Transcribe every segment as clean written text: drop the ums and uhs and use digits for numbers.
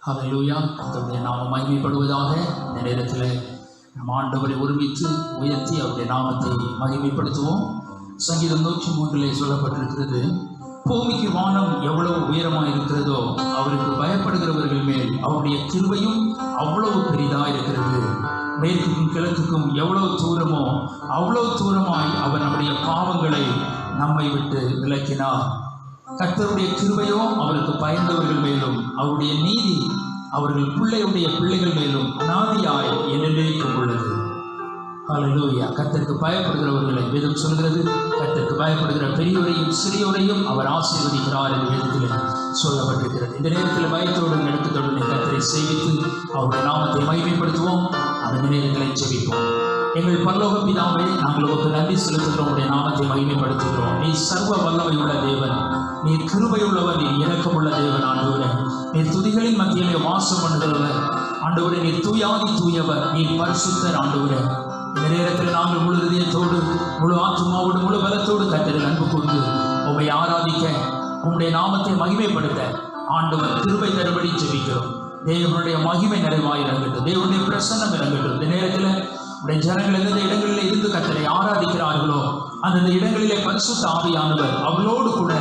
ஹல்லேலூயா. கர்த்தருடைய நாமம் மகிமைப்படுவதாக. இந்த நேரத்தில் நம் ஆண்டவரை ஒருமித்து உயர்த்தி அவருடைய நாமத்தை மகிமைப்படுத்துவோம். சங்கீதம் 103 சொல்லப்பட்டிருக்கிறது, பூமிக்கு வானம் எவ்வளவு உயரமாக இருக்கிறதோ அவருக்கு பயப்படுகிறவர்கள் மேல் அவருடைய கிருபையும் அவ்வளவு பெரிதாக இருக்கிறது. மேற்குக்கும் கிழக்குக்கும் எவ்வளவு தூரமோ அவ்வளவு தூரமாய் அவர் நம்முடைய பாவங்களை நம்மை விட்டு விலக்கினார். கர்த்தருடைய கிருபையோ அவருக்கு பயந்தவர்கள் மேலும் அவருடைய நீதி அவர்கள் பிள்ளைகள் மேலும் அநாதியாய் என்றென்றைக்கும் உள்ளது. ஹல்லேலூயா. கர்த்தருக்கு பயப்படுகிறவர்களை வேதம் சொல்கிறது, கர்த்தருக்கு பயப்படுகிற பெரியோரையும் சிறியோரையும் அவர் ஆசீர்வதிக்கிறார் என்று வேதத்தில் சொல்லப்பட்டிருக்கிறது. இந்த நேரத்தில் பயத்தோடும் நடுக்கத்தோடும் கர்த்தரை சேவித்து அவருடைய நாமத்தை மகிமைப்படுத்துவோம். அந்த நேரங்களை ஜெபிப்போம். எங்கள் பரலோக பிதாவே, நாங்கள் உங்களுக்கு நன்றி செலுத்துகிறோம், உடைய நாமத்தை மகிமைப்படுத்துகிறோம். நீ சர்வ வல்லமையுள்ள தேவன், நீர் கிருபையுள்ளவர், நீர் இரக்கமுள்ள தேவன். ஆண்டவரே, நீர் துதிகளின் மத்தியிலே வாசம் பண்ணுகிறவர். ஆண்டவரே, நீர் தூயாதி தூயவர், நீர் பரிசுத்தர். ஆண்டவரே, இந்த நேரத்தில் நாங்கள் முழு இதயத்தோடு முழு ஆத்துமாவோடு முழு பலத்தோடு கர்த்தரில் அன்பு கூர்ந்து உம்மை ஆராதிக்க, உம்முடைய நாமத்தை மகிமைப்படுத்த ஆண்டவர் கிருபை தரும்படி ஜெபிக்கிறோம். தேவனுடைய மகிமை நிறைவாய் இறங்கட்டும், தேவனுடைய பிரசன்னம் இறங்கட்டும். இந்த நேரத்தில் உடைய ஜனங்கள் எந்தெந்த இடங்களில் இருந்து கர்த்தரை ஆராதிக்கிறார்களோ அந்தந்த இடங்களிலே பரிசுத்த ஆவியானவர் அவர்களோடு கூட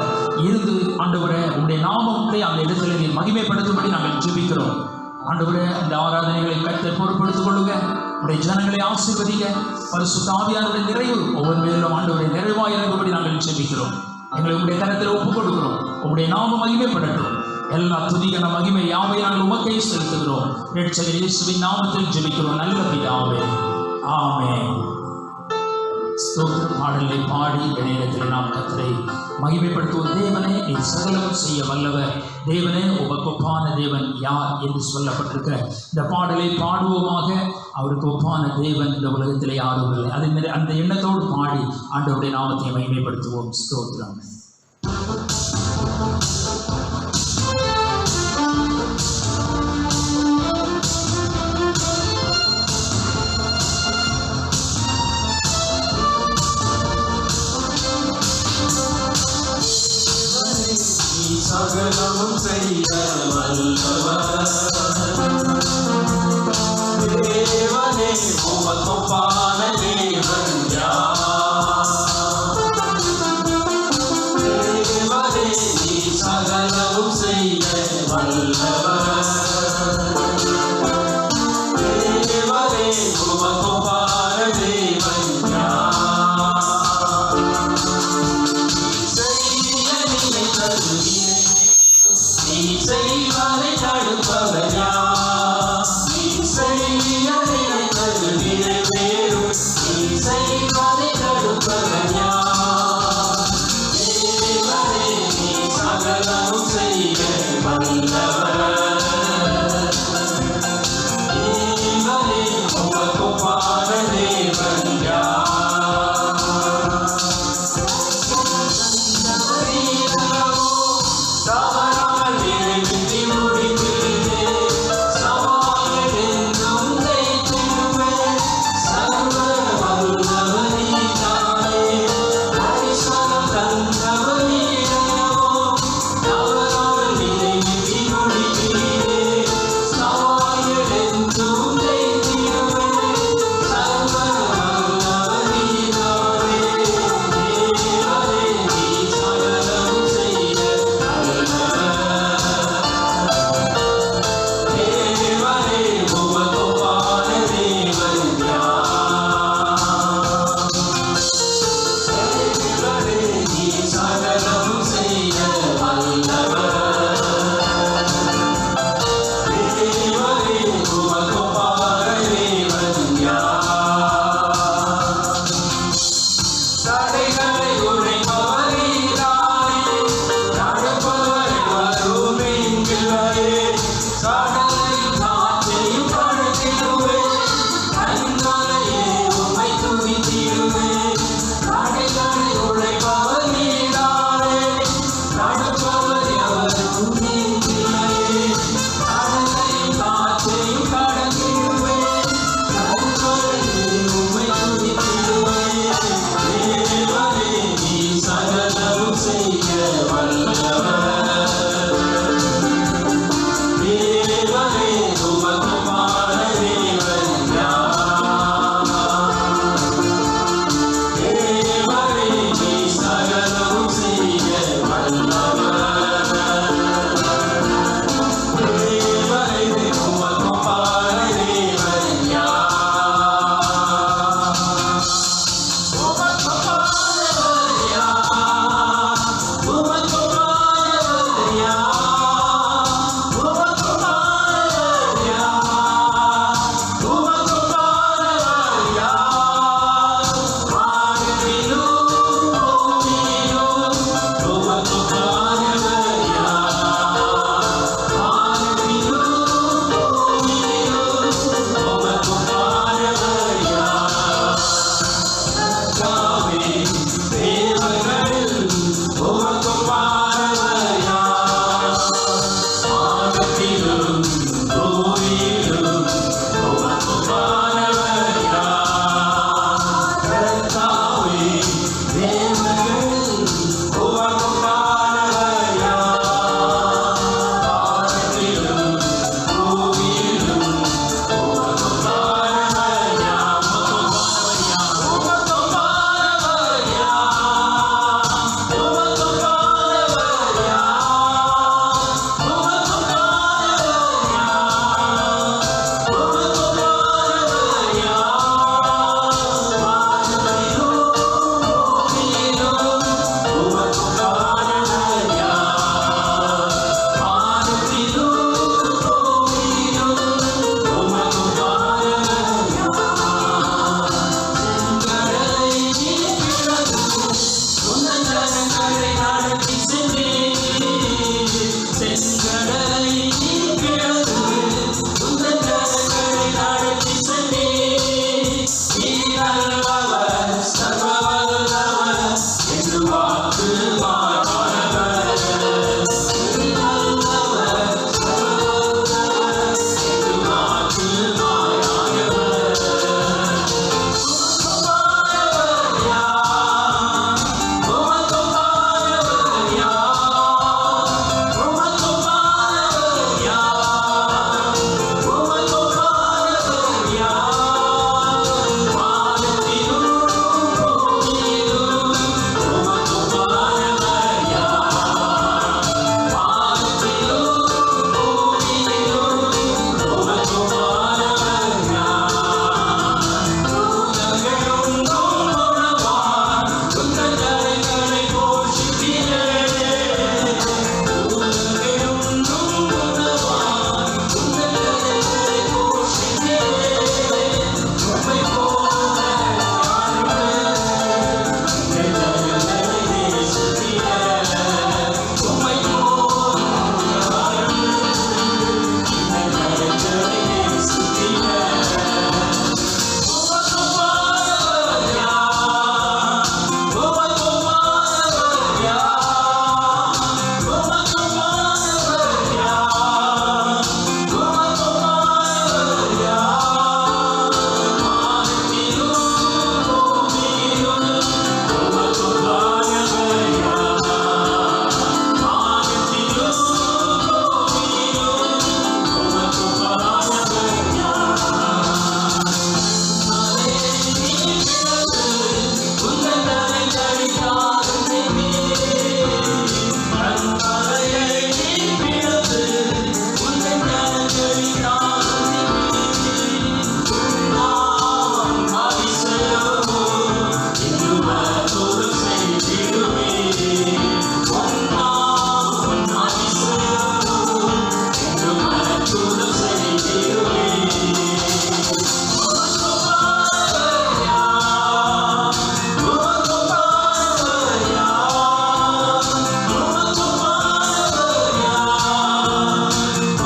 இருந்து ஆண்டவரே, உடைய நாமத்தை அந்த இடத்துல நீர் மகிமைப்படுத்தும்படி நாங்கள் ஜெபிக்கிறோம். ஆண்டவரே, இந்த ஆராதனைகளை கர்த்தர் பொறுப்படுத்திக் கொள்ளுங்க. உடைய ஜனங்களை ஆசீர்வதிங்க. பரிசுத்த ஆவியானவருடைய நிறைவு ஒவ்வொரு மேலும் ஆண்டவரை நிறைவாய் இறங்கும்படி நாங்கள் ஜெபிக்கிறோம். எங்களை உங்களுடைய கரத்தில் ஒப்புக் கொடுக்கிறோம். உங்களுடைய நாமம் மகிமைப்படட்டும். எல்லா துதிகன மகிமை யாவை நாங்கள் உமக்கே செலுத்துகிறோம். இரட்சகர் இயேசுவின் நாமத்தில் ஜெபிக்கிறோம் நல்ல பிதாவே, ஆமென். ஸ்தோத்திர பாடலை பாடி நேரத்தில் நாம் கர்த்தரை மகிமைப்படுத்துவோம். தேவனே, நீர் சகலம் செய்ய வல்லவர். தேவனே, உமக்கு ஒப்பான தேவன் யார் என்று சொல்லப்பட்டிருக்கிற இந்த பாடலை பாடுவோமாக. அவருக்கு ஒப்பான தேவன் இந்த உலகத்திலே யாரும் இல்லை. அதே அந்த எண்ணத்தோடு பாடி ஆண்டவருடைய நாமத்தை மகிமைப்படுத்துவோம். ஸ்தோத்திரம். சகலமும் செய்ய வல்லவர் தேவனே, உமக்கு ஒப்பான தேவன் யார்? தேவனே, நீ சகலமும் செய்ய வல்லவர். தேவனே, உமக்கு ஒப்பான தேவன் யார்? நீ செய்வதை தடுப்பவர் யார்? நீ செய்ய நினைத்தது நிறைவேறும். நீ செய்வதை தடுப்பவர் யார்? தேவனே, நீ சகலமும் செய்ய வல்லவர். தேவனே, உமக்கு ஒப்பான தேவன் யார்? தவறாமல் நிறைவேற்றி செங்கடலை நீ பிளந்து உந்தன் கரங்களை நடத்தி சென்றீர். நீர் நல்லவர், சர்வ வல்லவர், என்று வாக்கு மாறாதவர். நீர் நல்லவர், சர்வ வல்லவர், என்று வாக்கு மாறாதவர். உமக்கொப்பானவர் யார்? உமக்கொப்பானவர் யார்? உமக்கொப்பானவர் யார்? உமக்கொப்பானவர் யார்? வானத்திலும் பூமியிலும் உமக்கொப்பானவர் யார்? வானத்திலும் பூமியிலும் உமக்கொப்பானவர் யார்? உலகெங்கும் உணவார் உந்தன் கரங்களை போஷிப்பீரே. உலகெங்கும் உணவார் உந்தன் கரங்களை போஷிப்பீரே. உம்மை போல யாருமே எங்கள் கரங்களை நேசிப்பீரே. உம்மை போல யாருமே எங்கள் கரங்களை நேசிப்பீரே. உமக்கொப்பானவர் யார்? உமக்கொப்பானவர் யார்? உமக்கொப்பானவர் யார்? உமக்கொப்பானவர் யார்? வானத்திலும் பூமியிலும் உமக்கொப்பானவர் யார்? வானத்திலும் பூமியிலும் உமக்கொப்பானவர் யார்? மலையை நீ பிளந்து உந்தன் கரங்களை தாழ்த்தினீர். கன்மலையை நீ பிளந்து உந்தன் கரங்களை தாழ்த்தினீர். உன்னாமம் அதிசயமோ, இன்னும் அற்புதம் செய்திடுவீர். உன்னாமம் அதிசயமோ, இன்னும் அற்புதம் செய்திடுவீர். உமக்கொப்பானவர் யார்? உமக்கொப்பானவர் யார்? உமக்கொப்பானவர் யார்?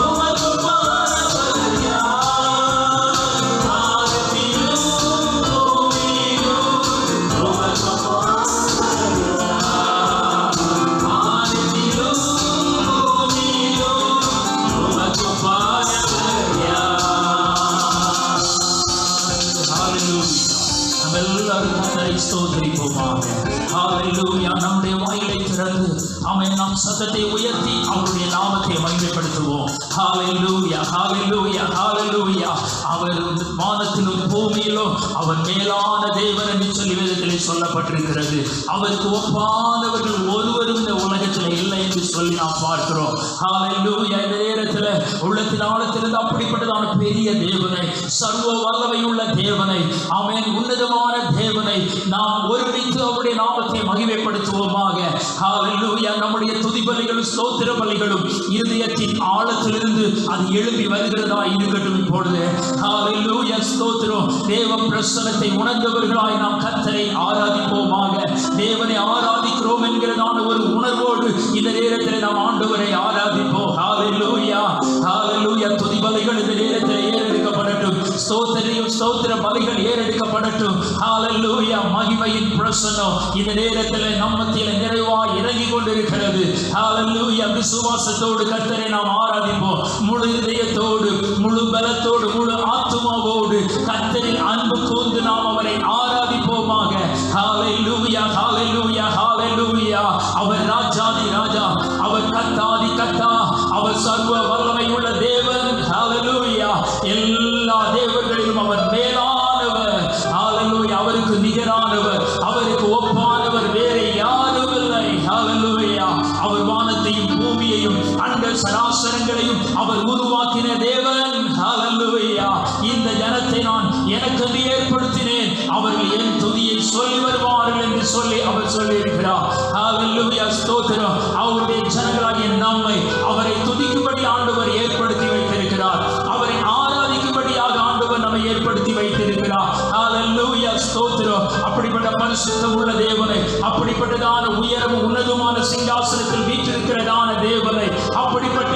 உமக்கொப்பானவர் யார்? வானத்திலும் பூமியிலும் உமக்கொப்பானவர் யார்? வானத்திலும் பூமியிலும் உமக்கொப்பானவர் யார்? ஹalleluya. நம்ம எல்லாரும் கர்த்தரை ஸ்தோத்திரிப்போமாக. ஹalleluya. நம்முடைய வாயிலை திறந்து நாம் சத்தத்தை உயர்த்தி அவருடைய நாமத்தை மகிமைப்படுத்துவோம். ஹalleluya, ஹalleluya, ஹalleluya. அவர் வானத்திலும் பூமியிலும் அவர் மேலான தேவன் என்று சொல்லி வேதத்திலே சொல்லப்பட்டிருக்கிறது. அவருக்கு ஒப்பானவர்கள் ஒருவரும் இந்த உலகத்தில் இல்லை என்று சொல்லி நாம் பார்க்கிறோம். ஹalleluya. இந்த நேரத்தில் உள்ளத்தின் ஆழத்திலிருந்து அப்படிப்பட்டதான பெரிய தேவனை, சர்வ வல்லமை உள்ள தேவனை, ஆமென், உன்னதமான தேவனை நாம் ஒருமித்து அவருடைய நாமத்தை மகிமைப்படுத்துவோமாக. ஹalleluya. நம்முடைய துதி பலிகளும் ஸ்தோத்திர பலிகளும் இருதயத்தின் ஆழத்திலிருந்து அது எழுப்பி வருகிறதா இருக்கட்டும். இப்பொழுது ஹalleluya, ஸ்தோத்திரம். தேவ பிரசன்னத்தை உணர்ந்தவர்களாய் நாம் கர்த்தரை ஆராதிப்போமாக. தேவனை ஆராதிக்கிறோம் என்கிறதான ஒரு உணர்வோடு இந்த நேரத்தில் நாம் ஆண்டவரை ஆராதிப்போம். ஹalleluya, ஹalleluya. துதி பலிகள் இந்த நேரத்தில் ஏறெடுக்கப்படட்டும். ஸ்தோத்திர பலிகள் ஏறெடுக்கப்படட்டும். ஹalleluya. மகிமையின் பிரசன்னம் இந்த நேரத்தில் நம்ம மத்தியில் நிறைவாய் இறங்கி கொண்டிருக்கிறது. ஹalleluya. விசுவாசத்தோடு கர்த்தரை நாம் ஆராதிப்போம். முழு இதயத்தோடு, முழு பலத்தோடு, முழு ஆத்துமாவோடு கர்த்தரின் அன்பு கூர்ந்து நாம் அவரை ஆராதிப்போமாக. ஹalleluya, ஹalleluya, ஹalleluya. அவர் ராஜாதி ராஜா, அவர் கர்த்தாதி கர்த்தா, அவர் சர்வ வல்லமை உள்ள தேவன். ஹalleluya. எல்லா தேவர்களிலும் அவர் மேலானவர். ஹalleluya. அவருக்கு நிகரானவர், அவருக்கு ஒப்பானவர் வேறு யாரும் இல்லை. ஹalleluya. அவர் வானத்தையும் பூமியையும் அண்ட சராசரங்களையும் அவர் உருவாக்கின தேவன். ஹalleluya. இந்த ஜனத்தை நான் எனக்கு ஏற்படுத்தினேன், அவர்கள் என் துதியை சொல்லி வருவார்கள் என்று சொல்லி அவர் சொல்லியிருக்கிறார். ஹalleluya, ஸ்தோத்திரம். அவருடைய ஜனங்களாகிய நம்மை அவரை துதிக்கும்படி ஆண்டவர் ஏற்படுத்தி வைத்திருக்கிறார். அவரை ஆராதிக்கும்படியாக ஆண்டவர் நம்மை ஏற்படுத்தி வைத்திருக்கிறார். ஹalleluya, ஸ்தோத்திரம். அப்படிப்பட்ட பரிசுத்தம் உள்ள தேவனை, அப்படிப்பட்டதான உயரமும் உன்னதமான சிங்காசனத்தில் வீற்றிருக்கிறதான தேவனை, அப்படிப்பட்ட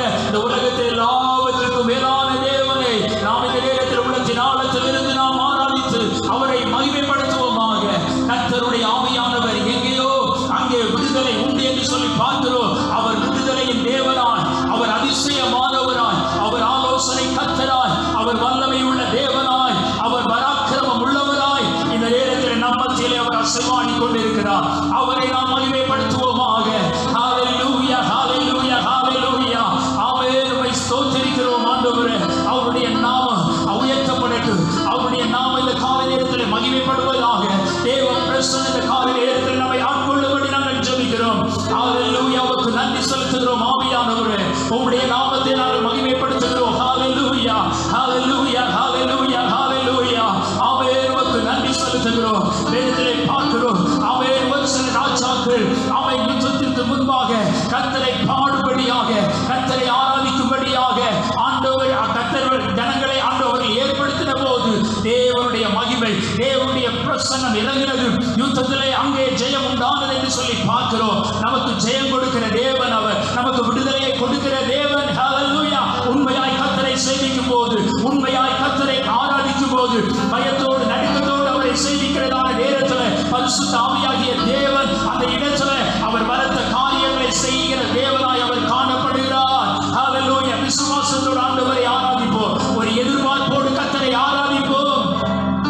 உம்முடைய நாமத்தை நாங்கள் மகிமைப்படுத்துகிறோம். ஹalleluya ஹalleluya ஹalleluya ஹalleluya. ஆமென். உமக்கு நன்றி செலுத்துகிறோம். வேதத்திலே பார்க்கிறோம். ஆமென். ஒரு சில ராஜாக்கள் ஆமென் யுத்தத்திற்கு முன்பாக கர்த்தரை பாடும்படியாக கர்த்தரை ஆராதிக்கும்படியாக ஆண்டவர் கர்த்தர் ஜனங்களை ஆண்டவர்கள் ஏற்படுத்தின போது தேவனுடைய மகிமை தேவனுடைய பிரசன்னம் இறங்கினது. யுத்தத்திலே அங்கே ஜெயம் உண்டானது என்று சொல்லி பார்க்கிறோம். நமக்கு ஜெயம் கொடுக்கிற தேவன் அவர், நமக்கு விடுதலையை கொடுக்கிற தேவன். ஹalleluya. உண்மையாய் கர்த்தரை சேவிக்கும் போது, உண்மையாய் கர்த்தரை ஆராதிக்கும் போது, பயத்தோடு நடுக்கத்தோடு அவரை சேவிக்கிறதான நேரத்தில் பரிசுத்த ஆவியாகிய தேவன் அந்த இடத்துல அவர் பலத்த காரியங்களை செய்கிற தேவனாய் அவர் காணப்படுகிறார். ஹalleluya. விசுவாசத்தோடு ஆண்டவரை ஆராதிப்போம். ஒரு எதிர்பார்ப்போடு கர்த்தரை ஆராதிப்போம்.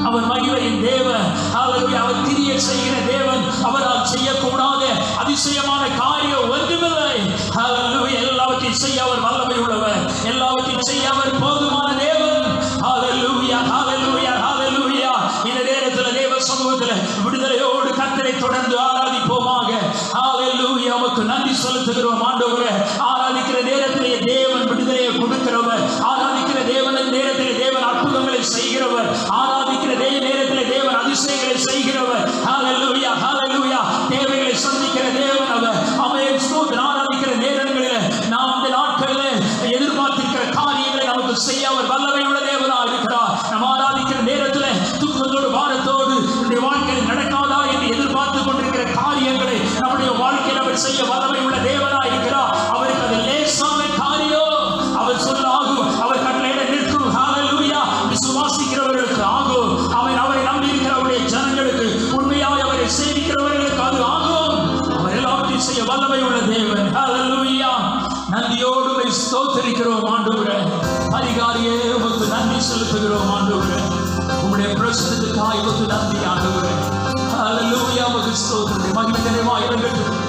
அவர் மகிமையின் தேவன். ஹalleluya. அவர் கிரியை செய்கிற தேவன். அவரால் செய்யக்கூடாத அதிசயமான காரியம் ஒன்றுமில்லை. ஹalleluya. எல்லாவற்றையும் செய்ய அவர் வல்லமை உள்ளவர். எல்லாவற்றையும் செய்ய அவர் போதுமான தேவன். ஹalleluya ஹalleluya ஹalleluya. இந்த நேரத்தில் தேவ சமூகத்தில் விடுதலையோடு கர்த்தரை தொடர்ந்து ஆராதிப்போமாக. ஹalleluya. உமக்கு நன்றி செலுத்துகிறோம் ஆண்டவரே. ஆராதிக்கிற நேரத்திலே தேவன் விடுதலையை கொடுக்கிறவர். ஆராதிக்கிற தேவனின் நேரத்திலே தேவன் அற்புதங்களை செய்கிறவர். ஆராதிக்கிற நேரத்திலே தேவன் அதிசயங்களை செய்கிறவர். ஹalleluya ஹalleluya. தேவைகளை சந்திக்கிற தேவன் அவர். ஆமென். ஸ்தோத்திரம். ஆராதிக்கிற நேரங்களில் நாம் இந்த நாட்களில் எதிர்பார்த்திருக்கிற காரியங்களை நமக்கு செய்ய அவர் வல்லமை உள்ள தேவனாக இருக்கிறார். நாம் ஆராதிக்கிற நேரத்தில் துக்கத்தோடு பாரத்தோடு நம்முடைய வாழ்க்கையில் நடக்காதா என்று எதிர்பார்த்து கொண்டிருக்கிற காரியங்களை நம்முடைய வாழ்க்கையில் அவர் செய்ய வல்லமை உள்ள தேவனாக இருக்கிறார். அவருக்கு அது லேசான காரியம். அவர் சொல்ல ஆகும். அவர் கட்டளையிட நிற்கும். ஹalleluya. விசுவாசிக்கிறவர்களுக்கு ஆகும். அவரை நம்பி இருக்கிறவருடைய ஜனங்களுக்கு உண்மையாய் அவரை சேவிக்கிறவர்களுக்கு அது ஆகும். அவர் எல்லாவற்றையும் செய்ய வல்லமை உள்ள தேவன். ஹalleluya. நன்றியோடு ஸ்தோத்திரிக்கிறோம் ஆண்டவரே. அதிகாரியே உமக்கு நன்றி செலுத்துகிறோம் ஆண்டவரே. உம்முடைய பிரசன்னத்துக்காக உமக்கு நன்றி ஆண்டவரே. ஹalleluya. உமக்கு ஸ்தோத்திரம். மகிமை நிறைவாய் இருக்கட்டும்.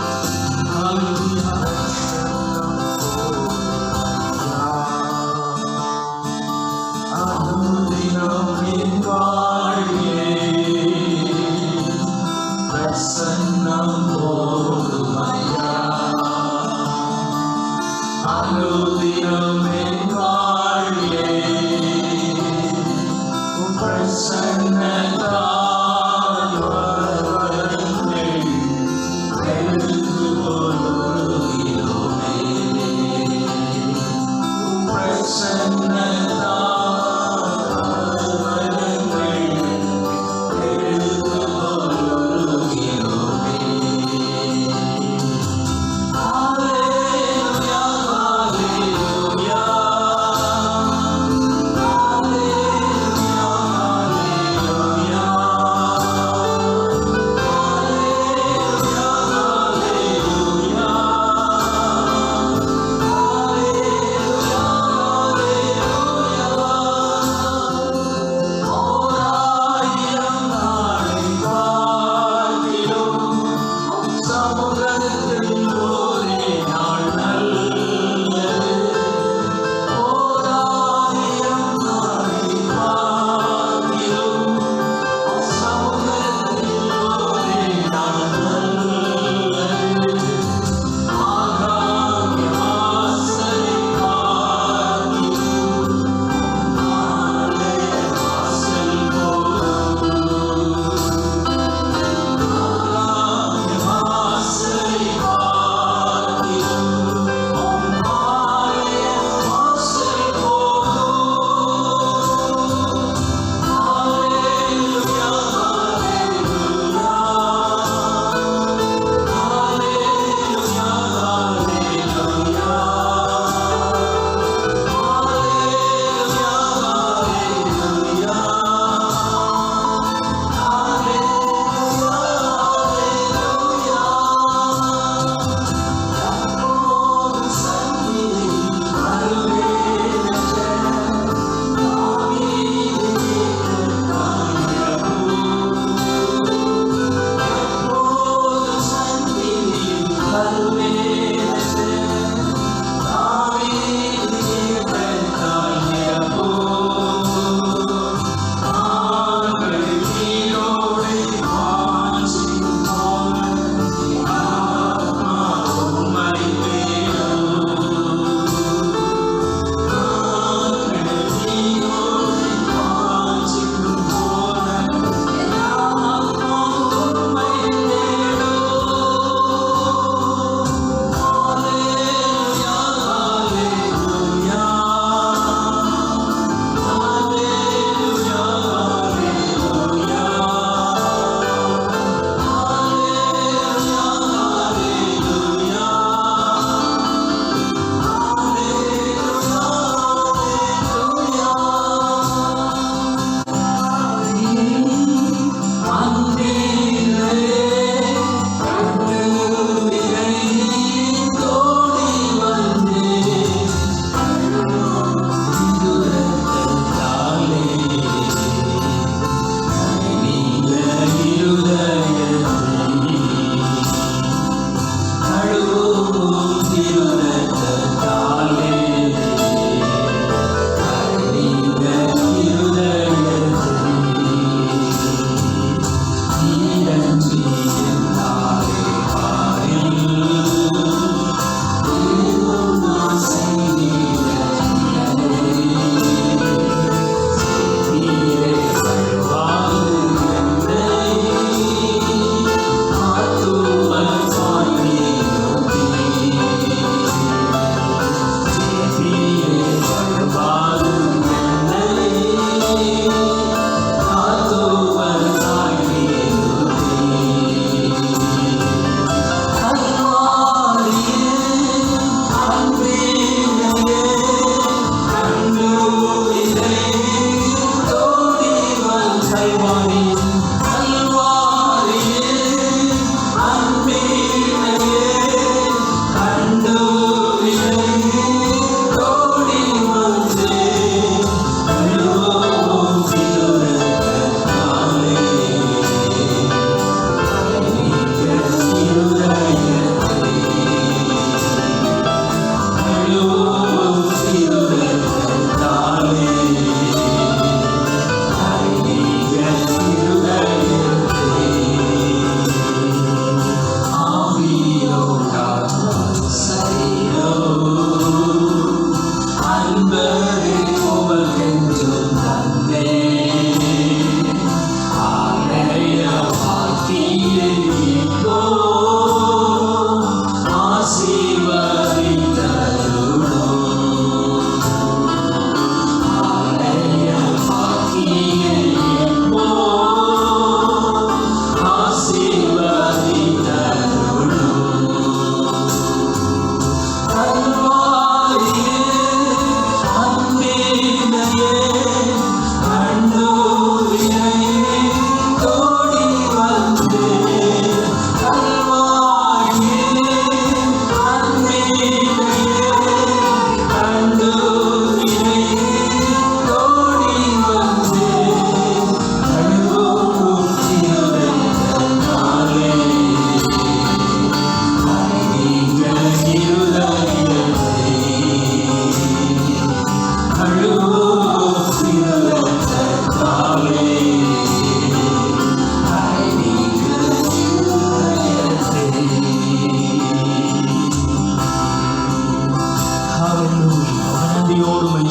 ஹalleluya. Hallelujah.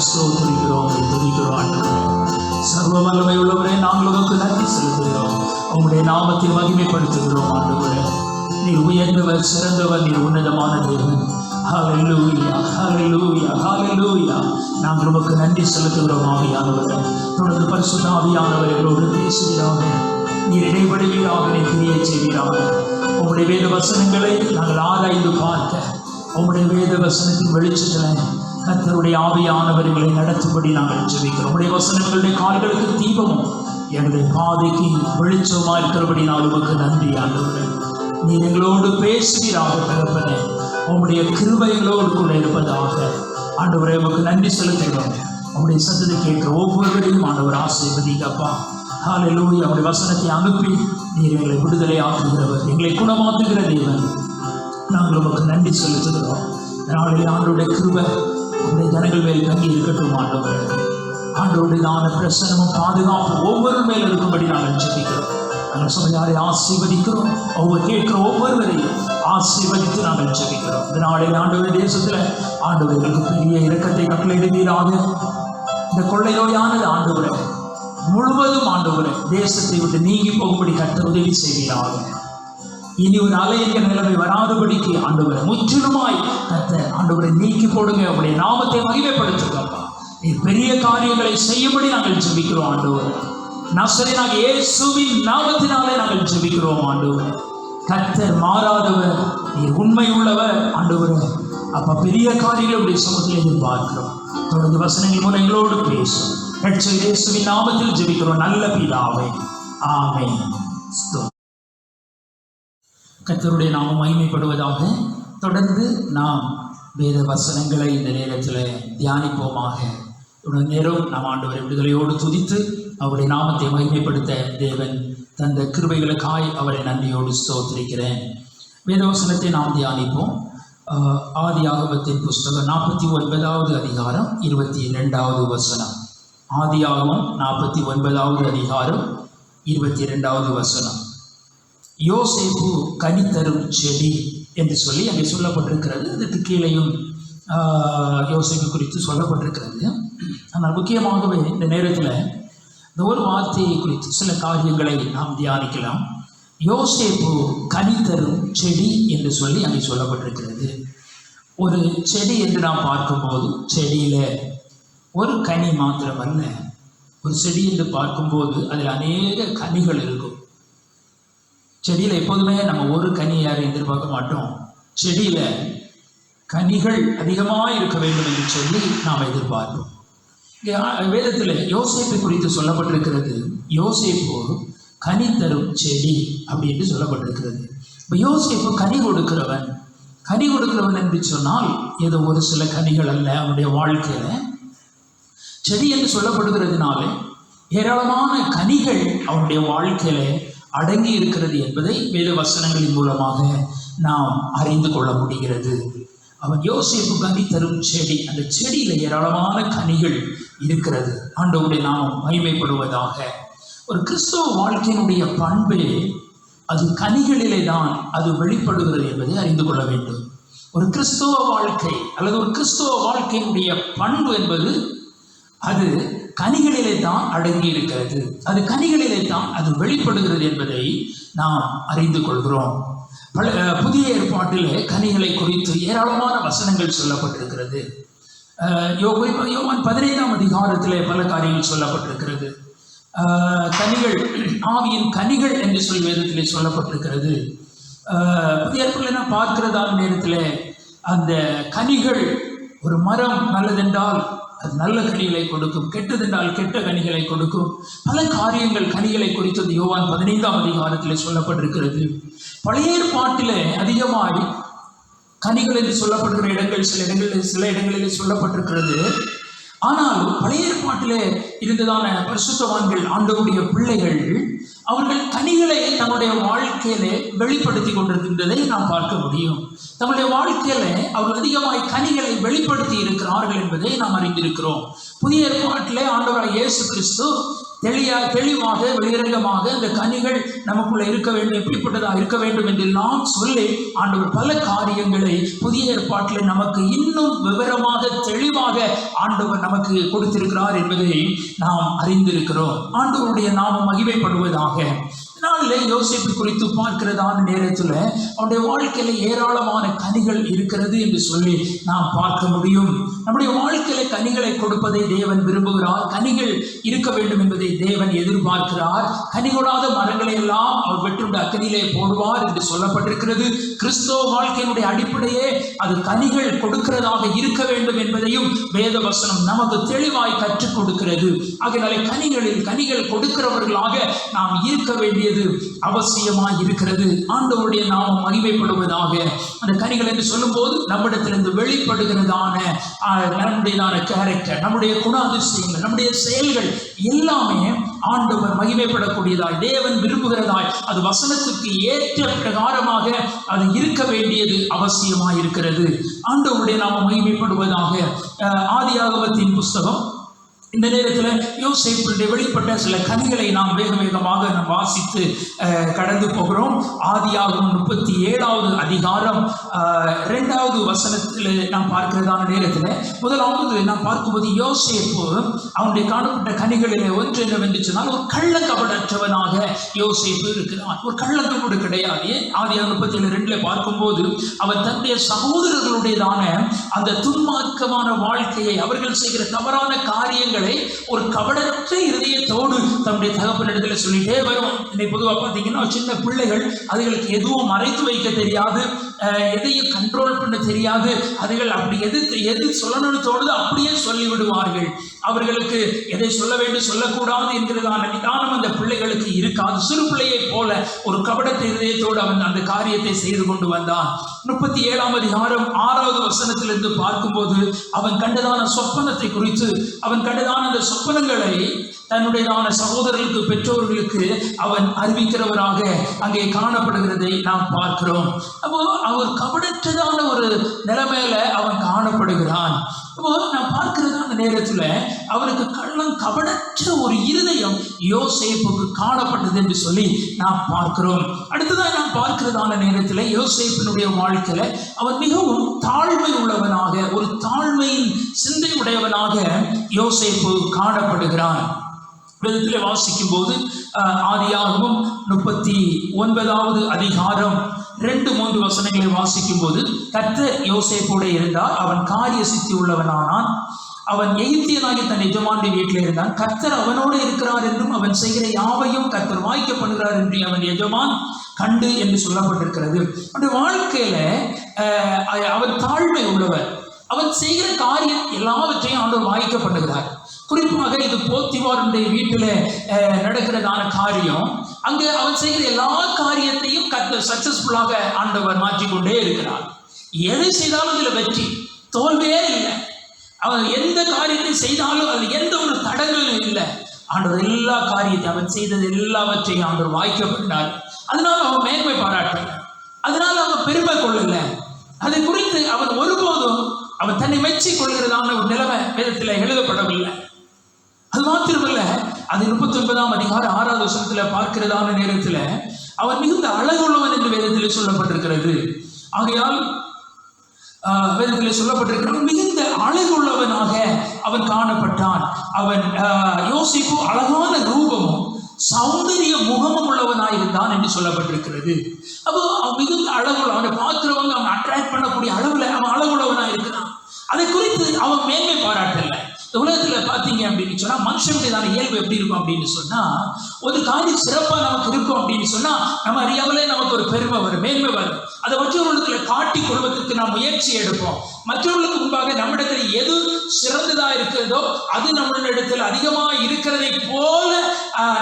ஸ்தோத்திரிக்கிறோம், துதிக்கிறோம் ஆண்டவரே. சர்வ வல்லமை உள்ளவரே, நாங்கள் உமக்கு நன்றி செலுத்துகிறோம். உங்களுடைய நாமத்தை மகிமைப்படுத்துகிறோம் ஆண்டவரே. நீர் உயர்ந்தவர், சிறந்தவர், நீர் உன்னதமான தேவன். ஹல்லேலூயா, ஹல்லேலூயா, ஹல்லேலூயா. நாங்கள் உமக்கு நன்றி செலுத்துகிறோம் ஆவியானவரே. தொடர்ந்து பரிசுத்த ஆவியானவர் எங்களோடு பேசுகிறாங்க. நீர் இடைவெளியாக நீர் கிரியை செய்கிறாங்க. உங்களுடைய வேத வசனங்களை நாங்கள் ஆராய்ந்து பார்க்க, உங்களுடைய வேத வசனத்தின் வெளிச்சத்தில் கர்த்தருடைய ஆவியானவர்களை நடத்தும்படி நாங்கள் ஜெபிக்கிறோம். உங்களுடைய வசனங்களுடைய கால்களுக்கு தீபமும் எங்களுடைய பாதைக்கு வெளிச்சமாக இருக்கிறபடி நான் உமக்கு நன்றி ஆண்டவரே. நீர் எங்களோடு பேசுகிறாக தகப்பனே. உங்களுடைய கிருபை எங்களோடு கூட இருப்பதாக ஆண்டவரே உமக்கு நன்றி செலுத்துகிறோம். உங்களுடைய சத்தத்தை கேட்கிற ஒவ்வொருவரையும் ஆண்டவர் ஆசீர்வதிங்கப்பா. ஹல்லேலூயா. அவருடைய வசனத்தை அனுப்பி நீர் எங்களை விடுதலை ஆக்குகிறவர், எங்களை குணமாக்குகிற தேவன். நாங்கள் உமக்கு நன்றி செலுத்துகிறோம். நாளில் ஆண்டவருடைய கிருபை உங்களுடைய ஜனங்கள் மேல் தங்கி இருக்கட்டும் ஆண்டவரே. ஆண்டவருடையதான பிரசனமும் பாதுகாப்பு ஒவ்வொரு மேல் இருக்கும்படி நாங்கள் ஜெபிக்கிறோம். நாங்கள் சபையாரை ஆசீர்வதிக்கிறோம். ஒவ்வொரு கேட்கிற ஒவ்வொருவரையும் ஆசீர்வதித்து நாங்கள் ஜெபிக்கிறோம். இந்த நாளில் ஆண்டவர் தேசத்தில் ஆண்டவர்களுக்கு பெரிய இரக்கத்தை கட்டளையிடுவீராக. இந்த கொள்ளை நோயானது ஆண்டவரை முழுவதும் ஆண்டவரை தேசத்தை விட்டு நீங்கி போகும்படி கர்த்தர் உதவி செய்வீராக. இனி ஒரு அலையிற நிலைமை வராதபடிக்கு ஆண்டவரை முற்றிலுமாய் கர்த்தர் ஆண்டவரை நீக்கி போடுங்க. அவருடைய நாமத்தை மகிமைப்படுத்துங்கப்பா. நீ பெரிய காரியங்களை செய்யும்படி நாங்கள் ஜெபிக்கிறோம் ஆண்டவரை. நசரேயனாகிய இயேசுவின் நாமத்தினாலே நாங்கள் ஜெபிக்கிறோம் ஆண்டவரை. கர்த்தர் மாறாதவர், நீர் உண்மை உள்ளவர் ஆண்டவரே. அப்ப பெரிய காரியங்களுடைய சமூகத்தில் எதிர்பார்க்கிறோம். தொடர்ந்து வசனங்கள் மூலம் எங்களோடு பேசும். ரட்சகர் இயேசுவின் நாமத்தில் ஜெபிக்கிறோம் நல்ல பிதாவே, ஆமென். கர்த்தருடைய நாமம் மகிமைப்படுவதாக. தொடர்ந்து நாம் வேத வசனங்களை இந்த நேரத்தில் தியானிப்போமாக. இவ்வளவு நேரம் நாம் ஆண்டவரை விடுதலையோடு துதித்து அவருடைய நாமத்தை மகிமைப்படுத்த தேவன் தந்த கிருபைகளுக்காய் அவரை நன்றியோடு ஸ்தோத்திரிக்கிறேன். வேதவசனத்தை நாம் தியானிப்போம். ஆதியாகமத்தின் புஸ்தகம் 49வது அதிகாரம் 22வது வசனம். ஆதியாகமம் 49வது அதிகாரம் 22வது வசனம். யோசேப்பு கனி தரும் செடி என்று சொல்லி அங்கே சொல்லப்பட்டிருக்கிறது. அதற்கு கீழேயும் யோசேப்பு குறித்து சொல்லப்பட்டிருக்கிறது. ஆனால் முக்கியமாகவே இந்த நேரத்தில் இந்த ஒரு வார்த்தையை குறித்து சில காரியங்களை நாம் தியானிக்கலாம். யோசேப்பு கனி தரும் செடி என்று சொல்லி அங்கே சொல்லப்பட்டிருக்கிறது. ஒரு செடி என்று நாம் பார்க்கும்போது செடியில் ஒரு கனி மாத்திரமல்ல, ஒரு செடி என்று பார்க்கும்போது அதில் அநேக கனிகள் இருக்கும். செடியில் எப்போதுமே நம்ம ஒரு கனி யாரும் எதிர்பார்க்க மாட்டோம். செடியில் கனிகள் அதிகமாக இருக்க வேண்டும் என்று சொல்லி நாம் எதிர்பார்ப்போம். வேதத்தில் யோசேப்பை குறித்து சொல்லப்பட்டிருக்கிறது. யோசேப்பு கனி தரும் செடி அப்படின்னு சொல்லப்பட்டிருக்கிறது. இப்போ யோசேப்பு கனி கொடுக்கிறவன். கனி கொடுக்கிறவன் என்று சொன்னால் ஏதோ ஒரு சில கனிகள் அல்ல. அவனுடைய வாழ்க்கையில் செடி என்று சொல்லப்படுகிறதுனால ஏராளமான கனிகள் அவனுடைய வாழ்க்கையில் அடங்கி இருக்கிறது என்பதை வேத வசனங்களின் மூலமாக நாம் அறிந்து கொள்ள முடிகிறது. அவன் யோசேப்பு கனி தரும் செடி. அந்த செடியில் ஏராளமான கனிகள் இருக்கிறது. ஆண்டவருடைய நாமம் மகிமைப்படுவதாக. ஒரு கிறிஸ்தவ வாழ்க்கையினுடைய பண்பே அது கனிகளிலே தான் அது வெளிப்படுகிறது என்பதை அறிந்து கொள்ள வேண்டும். ஒரு கிறிஸ்தவ வாழ்க்கை அல்லது ஒரு கிறிஸ்தவ வாழ்க்கையினுடைய பண்பு என்பது அது கனிகளிலே தான் அடங்கி இருக்கிறது. அது கனிகளிலே தான் அது வெளிப்படுகிறது என்பதை நாம் அறிந்து கொள்கிறோம். புதிய ஏற்பாட்டிலே கனிகளை குறித்து ஏராளமான வசனங்கள் சொல்லப்பட்டிருக்கிறது. யோவான் 15ஆம் அதிகாரத்திலே பல காரியங்கள் சொல்லப்பட்டிருக்கிறது. கனிகள், ஆவியின் கனிகள் என்று சொல்லி வேதத்திலே சொல்லப்பட்டிருக்கிறது. புதிய ஏற்பாட்டில் நான் பார்க்கிறதான நேரத்தில் அந்த கனிகள், ஒரு மரம் நல்லதென்றால் அது நல்ல கனிகளை கொடுக்கும், கெட்டதென்றால் கெட்ட கனிகளை கொடுக்கும். பல காரியங்கள் கனிகளை குறித்தது யோவான் 15ஆம் அதிகாரத்தில் சொல்லப்பட்டிருக்கிறது. பழைய ஏற்பாட்டிலே அதிகமாய் கனிகள் என்று சொல்லப்படுகிற இடங்கள் சில இடங்களில் சொல்லப்பட்டிருக்கிறது. ஆனால் பழைய ஏற்பாட்டிலே இருந்ததான பரிசுத்தவான்கள், ஆண்டவருடைய பிள்ளைகள், அவர்கள் கனிகளை தங்களுடைய வாழ்க்கையிலே வெளிப்படுத்தி கொண்டிருக்கின்றதை நாம் பார்க்க முடியும். தங்களுடைய வாழ்க்கையில அவர்கள் அதிகமாய் கனிகளை வெளிப்படுத்தி இருக்கிறார்கள் என்பதை நாம் அறிந்திருக்கிறோம். புதிய ஏற்பாட்டிலே ஆண்டவராகிய இயேசு கிறிஸ்து தெளிவாக வெளியரங்கமாக இந்த கனிகள் நமக்குள்ள இருக்க வேண்டும், எப்படிப்பட்டதாக இருக்க வேண்டும் என்றெல்லாம் சொல்லி ஆண்டவர் பல காரியங்களை புதிய ஏற்பாட்டில் நமக்கு இன்னும் விவரமாக தெளிவாக ஆண்டவர் நமக்கு கொடுத்திருக்கிறார் என்பதை நாம் அறிந்திருக்கிறோம். ஆண்டவருடைய நாமம் மகிமைப்படுவதாக. நாளில் யோசேப்பு குறித்து பார்க்கிறதான நேரத்தில் அவனுடைய வாழ்க்கையில ஏராளமான கனிகள் இருக்கிறது என்று சொல்லி நாம் பார்க்க முடியும். நம்முடைய வாழ்க்கையில கனிகளை கொடுப்பதை தேவன் விரும்புகிறார். கனிகள் இருக்க வேண்டும் என்பதை தேவன் எதிர்பார்க்கிறார். கனிகொடாத மரங்களை எல்லாம் அவர் வெற்றுண்ட அக்கினியிலே போடுவார் என்று சொல்லப்பட்டிருக்கிறது. கிறிஸ்தவ வாழ்க்கையினுடைய அடிப்படையே அது கனிகள் கொடுக்கிறதாக இருக்க வேண்டும் என்பதையும் வேத வசனம் நமக்கு தெளிவாய் கற்றுக் கொடுக்கிறது. ஆகையாலே கனிகள் கொடுக்கிறவர்களாக நாம் இருக்க வேண்டியது அவசியமாய் இருக்கிறது. ஆண்டவருடைய நாமம் மகிமைப்படுவதாக. அந்த கனிகள் என்று சொல்லும் போது நம்மிடத்திலிருந்து வெளிப்படுகிறதான நம்முடையதான கேரக்டர், நம்முடைய குணாதிசயங்கள், நம்முடைய செயல்கள் எல்லாமே ஆண்டவர் மகிமைப்படக்கூடியதாய், தேவன் விரும்புகிறதாய், அது வசனத்துக்கு ஏற்ற பிரகாரமாக அது இருக்க வேண்டியது அவசியமாய் இருக்கிறது. ஆண்டவருடைய நாமம் மகிமைப்படுவதாக. ஆதியாகமத்தின் புஸ்தகம் இந்த நேரத்தில் யோசேப்புடைய வெளிப்பட்ட சில கனிகளை நாம் வேகமாக நாம் வாசித்து கடந்து போகிறோம். ஆதியாகமம் 37வது அதிகாரம் 2வது வசனத்தில் நாம் பார்க்கிறதான நேரத்தில் முதலாவது நாம் பார்க்கும்போது யோசேப்பு அவனுடைய காணப்பட்ட கனிகளிலே ஒன்று என்னவென்று சொன்னால் ஒரு கள்ளக்கபடற்றவனாக யோசேப்பு இருக்கிறான். ஒரு கள்ளக்கபடு கிடையாது. ஆதியாகமம் 37:2 பார்க்கும்போது அவன் தன்னுடைய சகோதரர்களுடையதான அந்த துன்மார்க்கமான வாழ்க்கையை, அவர்கள் செய்கிற தவறான காரியங்கள் ஒரு கபடற்ற இருதயத்தோடு தன்னுடைய தகப்பனிடத்தில் சொல்லிட்டே வருவான். இன்னைக்கு பொதுவாக பார்த்தீங்கன்னா சின்ன பிள்ளைகள் அதுகளுக்கு எதுவும் மறைத்து வைக்க தெரியாது, எதையும் கண்ட்ரோல் பண்ண தெரியாது. அதுகள் அப்படி எது சொல்லணும்னு தோணுது அப்படியே சொல்லிவிடுவார்கள். அவர்களுக்கு எதை சொல்ல வேண்டும் சொல்லக்கூடாது என்கிறதான நிதானம் அந்த பிள்ளைகளுக்கு இருக்காது. சிறு பிள்ளையை போல ஒரு கபடற்ற இருதயத்தோடு அவன் அந்த காரியத்தை செய்து கொண்டு வந்தான். 37ஆம் அதிகாரம் 6வது வசனத்திலிருந்து பார்க்கும்போது அவன் கண்டதான சொப்பனத்தை குறித்து, அவன் கண்டதான அந்த சொப்பனங்களை தன்னுடையதான சகோதரர்களுக்கு, பெற்றோர்களுக்கு அவன் அறிவிக்கிறவராக அங்கே காணப்படுகிறதை நாம் பார்க்கிறோம். அப்போ அவர் கபடற்றதான ஒரு நிலைமையில அவன் காணப்படுகிறான். அப்போ நான் பார்க்கிறதான நேரத்தில் அவருக்கு கபடற்ற ஒரு இருதயம் யோசேப்புக்கு காணப்பட்டது என்று சொல்லி நாம் பார்க்கிறோம். அடுத்ததாக நாம் பார்க்கிறதான நேரத்தில் யோசேப்பினுடைய வாழ்க்கையில அவன் மிகவும் தாழ்மை உள்ளவனாக, ஒரு தாழ்மையின் சிந்தை உடையவனாக யோசேப்பு காணப்படுகிறான். வேதத்தில் வாசிக்கும் போது ஆதியாகமம் 39வது அதிகாரம் 2-3 வசனங்களை வாசிக்கும் போது கர்த்தர் யோசேப்போடு இருந்தார், அவன் காரிய சித்தி உள்ளவனானான், அவன் எகிப்தியனாகி தன் எஜமானுடைய வீட்டில் இருந்தான், கர்த்தர் அவனோடு இருக்கிறார் என்றும் அவன் செய்கிற யாவையும் கர்த்தர் வாய்க்க பண்ணுகிறார் என்று அவன் எஜமான் கண்டு என்று சொல்லப்பட்டிருக்கிறது. அவனுடைய வாழ்க்கையில அவன் தாழ்மை உள்ளவர். அவன் செய்கிற காரியம் எல்லாவற்றையும் ஆண்டவர் வாய்க்க பண்ணுகிறார். குறிப்பாக இது போத்திபாருடைய வீட்டில் நடக்கிறதான காரியம். அங்கே அவன் செய்கிற எல்லா காரியத்தையும் சக்சஸ்ஃபுல்லாக ஆண்டவர் மாற்றிக்கொண்டே இருக்கிறார். எதை செய்தாலும் அதில் வெற்றி, தோல்வியே இல்லை. அவன் எந்த காரியத்தை செய்தாலும் அது எந்த ஒரு தடங்களும் இல்லை. ஆண்டவர் எல்லா காரியத்தையும் அவன் செய்தது எல்லாவற்றையும் ஆண்டவர் வாய்க்கப்பட்டார். அதனால அவன் மேன்மை பாராட்டல, அதனால அவன் பெருமை கொள்ளல. அதை குறித்து அவன் ஒருபோதும் அவன் தன்னை மெச்சி கொள்கிறதான ஒரு நிலைமை வேதத்தில் எழுதப்படவில்லை. அது மாத்திரமல்ல, அது 39ஆம் அதிகாரம் 6வது வசனத்தில் பார்க்கிறதான நேரத்தில் அவன் மிகுந்த அழகுள்ளவன் என்று வேதத்தில் சொல்லப்பட்டிருக்கிறது. ஆகையால் வேதத்தில் சொல்லப்பட்டிருக்கிறான் மிகுந்த அழகுள்ளவனாக அவன் காணப்பட்டான். அவன் யோசிப்பு அழகான ரூபமும் சௌந்தரிய முகமும் உள்ளவனாயிருந்தான் என்று சொல்லப்பட்டிருக்கிறது. அப்போ அவன் மிகுந்த அழகுள்ள, அவனை பார்க்கிறவங்க அவன் அட்ராக்ட் பண்ணக்கூடிய அளவில் அவன் அழகுள்ளவனாயிருக்கிறான். அதை குறித்து அவன் மேன்மை பாராட்டல. உலகத்தில் பார்த்தீங்க அப்படின்னு சொன்னால் மனுஷனுடையதான இயல்பு எப்படி இருக்கும் அப்படின்னு சொன்னால், ஒரு காரியம் சிறப்பாக நமக்கு இருக்கும் அப்படின்னு சொன்னால் நம்ம அறியாமலே நமக்கு ஒரு பெருமை வரும், மேன்மை வரும். அதை மற்றவர்களுக்கு காட்டி கொள்வதற்கு நாம் முயற்சி எடுப்போம். மற்றவர்களுக்கு முன்பாக நம்மிடத்தில் எது சிறந்ததா இருக்கிறதோ அது நம்மளிடத்தில் அதிகமா இருக்கிறதை போல